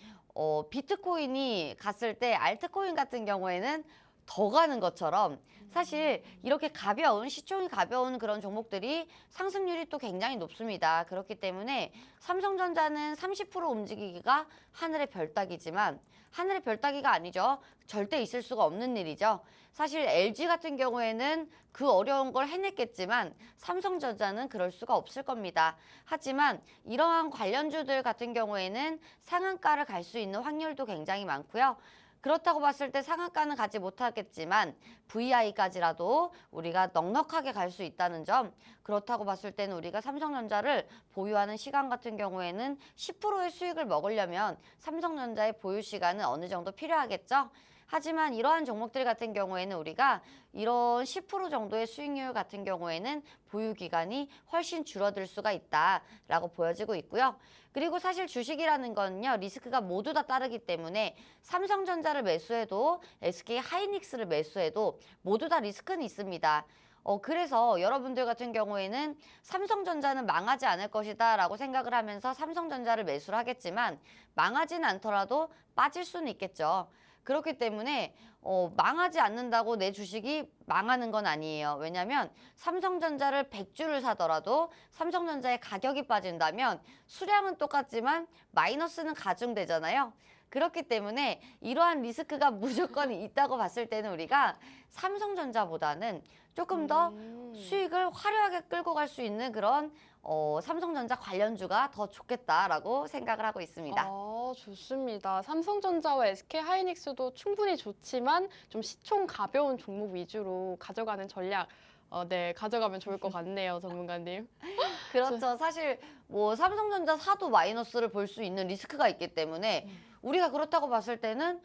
Speaker 3: 비트코인이 갔을 때 알트코인 같은 경우에는 더 가는 것처럼 사실 이렇게 가벼운 시총이 가벼운 그런 종목들이 상승률이 또 굉장히 높습니다. 그렇기 때문에 삼성전자는 30% 움직이기가 하늘의 별 따기지만 하늘의 별 따기가 아니죠. 절대 있을 수가 없는 일이죠. 사실 LG 같은 경우에는 그 어려운 걸 해냈겠지만 삼성전자는 그럴 수가 없을 겁니다. 하지만 이러한 관련주들 같은 경우에는 상한가를 갈 수 있는 확률도 굉장히 많고요. 그렇다고 봤을 때 상한가는 가지 못하겠지만 VI까지라도 우리가 넉넉하게 갈 수 있다는 점, 그렇다고 봤을 때는 우리가 삼성전자를 보유하는 시간 같은 경우에는 10%의 수익을 먹으려면 삼성전자의 보유 시간은 어느 정도 필요하겠죠. 하지만 이러한 종목들 같은 경우에는 우리가 이런 10% 정도의 수익률 같은 경우에는 보유 기간이 훨씬 줄어들 수가 있다라고 보여지고 있고요. 그리고 사실 주식이라는 건요, 리스크가 모두 다 따르기 때문에 삼성전자를 매수해도 SK 하이닉스를 매수해도 모두 다 리스크는 있습니다. 그래서 여러분들 같은 경우에는 삼성전자는 망하지 않을 것이다 라고 생각을 하면서 삼성전자를 매수를 하겠지만 망하지는 않더라도 빠질 수는 있겠죠. 그렇기 때문에 망하지 않는다고 내 주식이 망하는 건 아니에요. 왜냐하면 삼성전자를 100주를 사더라도 삼성전자의 가격이 빠진다면 수량은 똑같지만 마이너스는 가중되잖아요. 그렇기 때문에 이러한 리스크가 무조건 있다고 봤을 때는 우리가 삼성전자보다는 조금 더 수익을 화려하게 끌고 갈 수 있는 그런 삼성전자 관련주가 더 좋겠다라고 생각을 하고 있습니다.
Speaker 1: 좋습니다. 삼성전자와 SK 하이닉스도 충분히 좋지만 좀 시총 가벼운 종목 위주로 가져가는 전략 가져가면 좋을 것 같네요, 전문가님.
Speaker 3: 그렇죠. 사실 뭐 삼성전자 사도 마이너스를 볼 수 있는 리스크가 있기 때문에 우리가 그렇다고 봤을 때는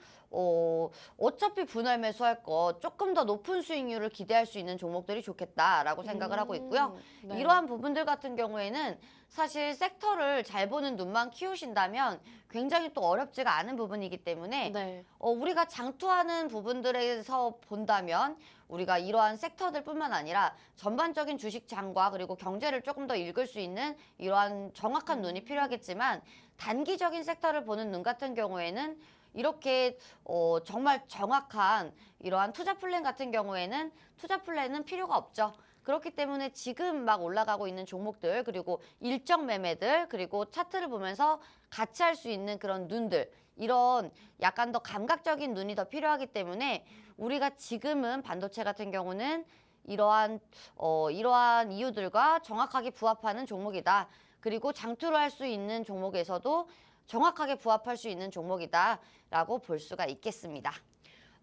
Speaker 3: 어차피 분할 매수할 거 조금 더 높은 수익률을 기대할 수 있는 종목들이 좋겠다라고 생각을 하고 있고요.
Speaker 1: 네.
Speaker 3: 이러한 부분들 같은 경우에는 사실 섹터를 잘 보는 눈만 키우신다면 굉장히 또 어렵지가 않은 부분이기 때문에
Speaker 1: 네.
Speaker 3: 우리가 장투하는 부분들에서 본다면 우리가 이러한 섹터들뿐만 아니라 전반적인 주식장과 그리고 경제를 조금 더 읽을 수 있는 이러한 정확한 눈이 필요하겠지만 단기적인 섹터를 보는 눈 같은 경우에는 이렇게 정말 정확한 이러한 투자 플랜 같은 경우에는 투자 플랜은 필요가 없죠. 그렇기 때문에 지금 막 올라가고 있는 종목들 그리고 일정 매매들 그리고 차트를 보면서 같이 할 수 있는 그런 눈들 이런 약간 더 감각적인 눈이 더 필요하기 때문에 우리가 지금은 반도체 같은 경우는 이러한 이유들과 정확하게 부합하는 종목이다. 그리고 장투를 할 수 있는 종목에서도 정확하게 부합할 수 있는 종목이다라고 볼 수가 있겠습니다.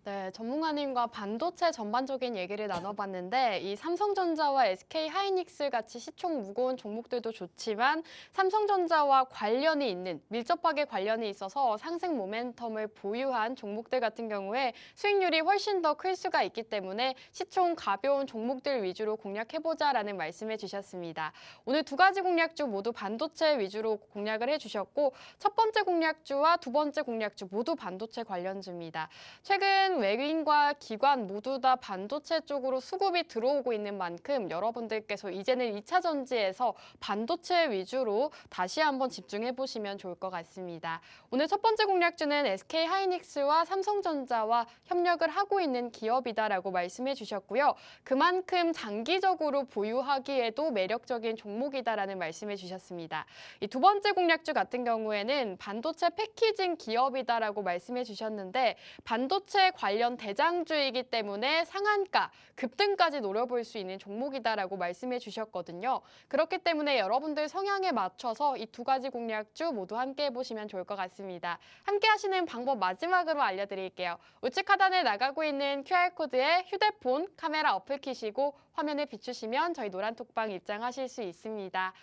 Speaker 1: 네, 전문가님과 반도체 전반적인 얘기를 나눠봤는데 이 삼성전자와 SK 하이닉스 같이 시총 무거운 종목들도 좋지만 삼성전자와 관련이 있는 밀접하게 관련이 있어서 상승 모멘텀을 보유한 종목들 같은 경우에 수익률이 훨씬 더 클 수가 있기 때문에 시총 가벼운 종목들 위주로 공략해보자라는 말씀해 주셨습니다. 오늘 두 가지 공략주 모두 반도체 위주로 공략을 해주셨고 첫 번째 공략주와 두 번째 공략주 모두 반도체 관련주입니다. 최근 외국인과 기관 모두 다 반도체 쪽으로 수급이 들어오고 있는 만큼 여러분들께서 이제는 2차 전지에서 반도체 위주로 다시 한번 집중해 보시면 좋을 것 같습니다. 오늘 첫 번째 공략주는 SK하이닉스와 삼성전자와 협력을 하고 있는 기업이다라고 말씀해 주셨고요. 그만큼 장기적으로 보유하기에도 매력적인 종목이다라는 말씀해 주셨습니다. 이 두 번째 공략주 같은 경우에는 반도체 패키징 기업이다라고 말씀해 주셨는데 반도체 관련 대장주이기 때문에 상한가, 급등까지 노려볼 수 있는 종목이다라고 말씀해 주셨거든요. 그렇기 때문에 여러분들 성향에 맞춰서 이 두 가지 공략주 모두 함께 해보시면 좋을 것 같습니다. 함께 하시는 방법 마지막으로 알려드릴게요. 우측 하단에 나가고 있는 QR코드에 휴대폰 카메라 어플 키시고 화면에 비추시면 저희 노란톡방 입장하실 수 있습니다.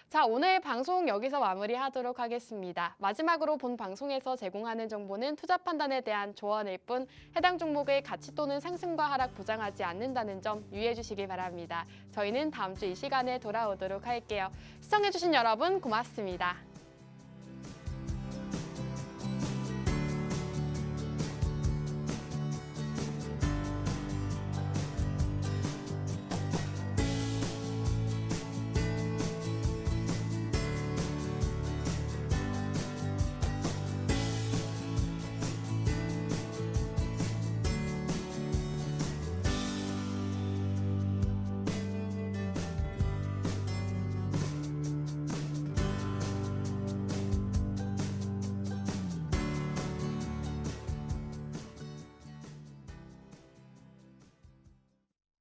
Speaker 1: 자, 오늘 방송 여기서 마무리하도록 하겠습니다. 마지막으로 본 방송에서 제공하는 정보는 투자 판단에 대한 조언일 뿐 해당 종목의 가치 또는 상승과 하락 보장하지 않는다는 점 유의해 주시기 바랍니다. 저희는 다음 주 이 시간에 돌아오도록 할게요. 시청해주신 여러분 고맙습니다.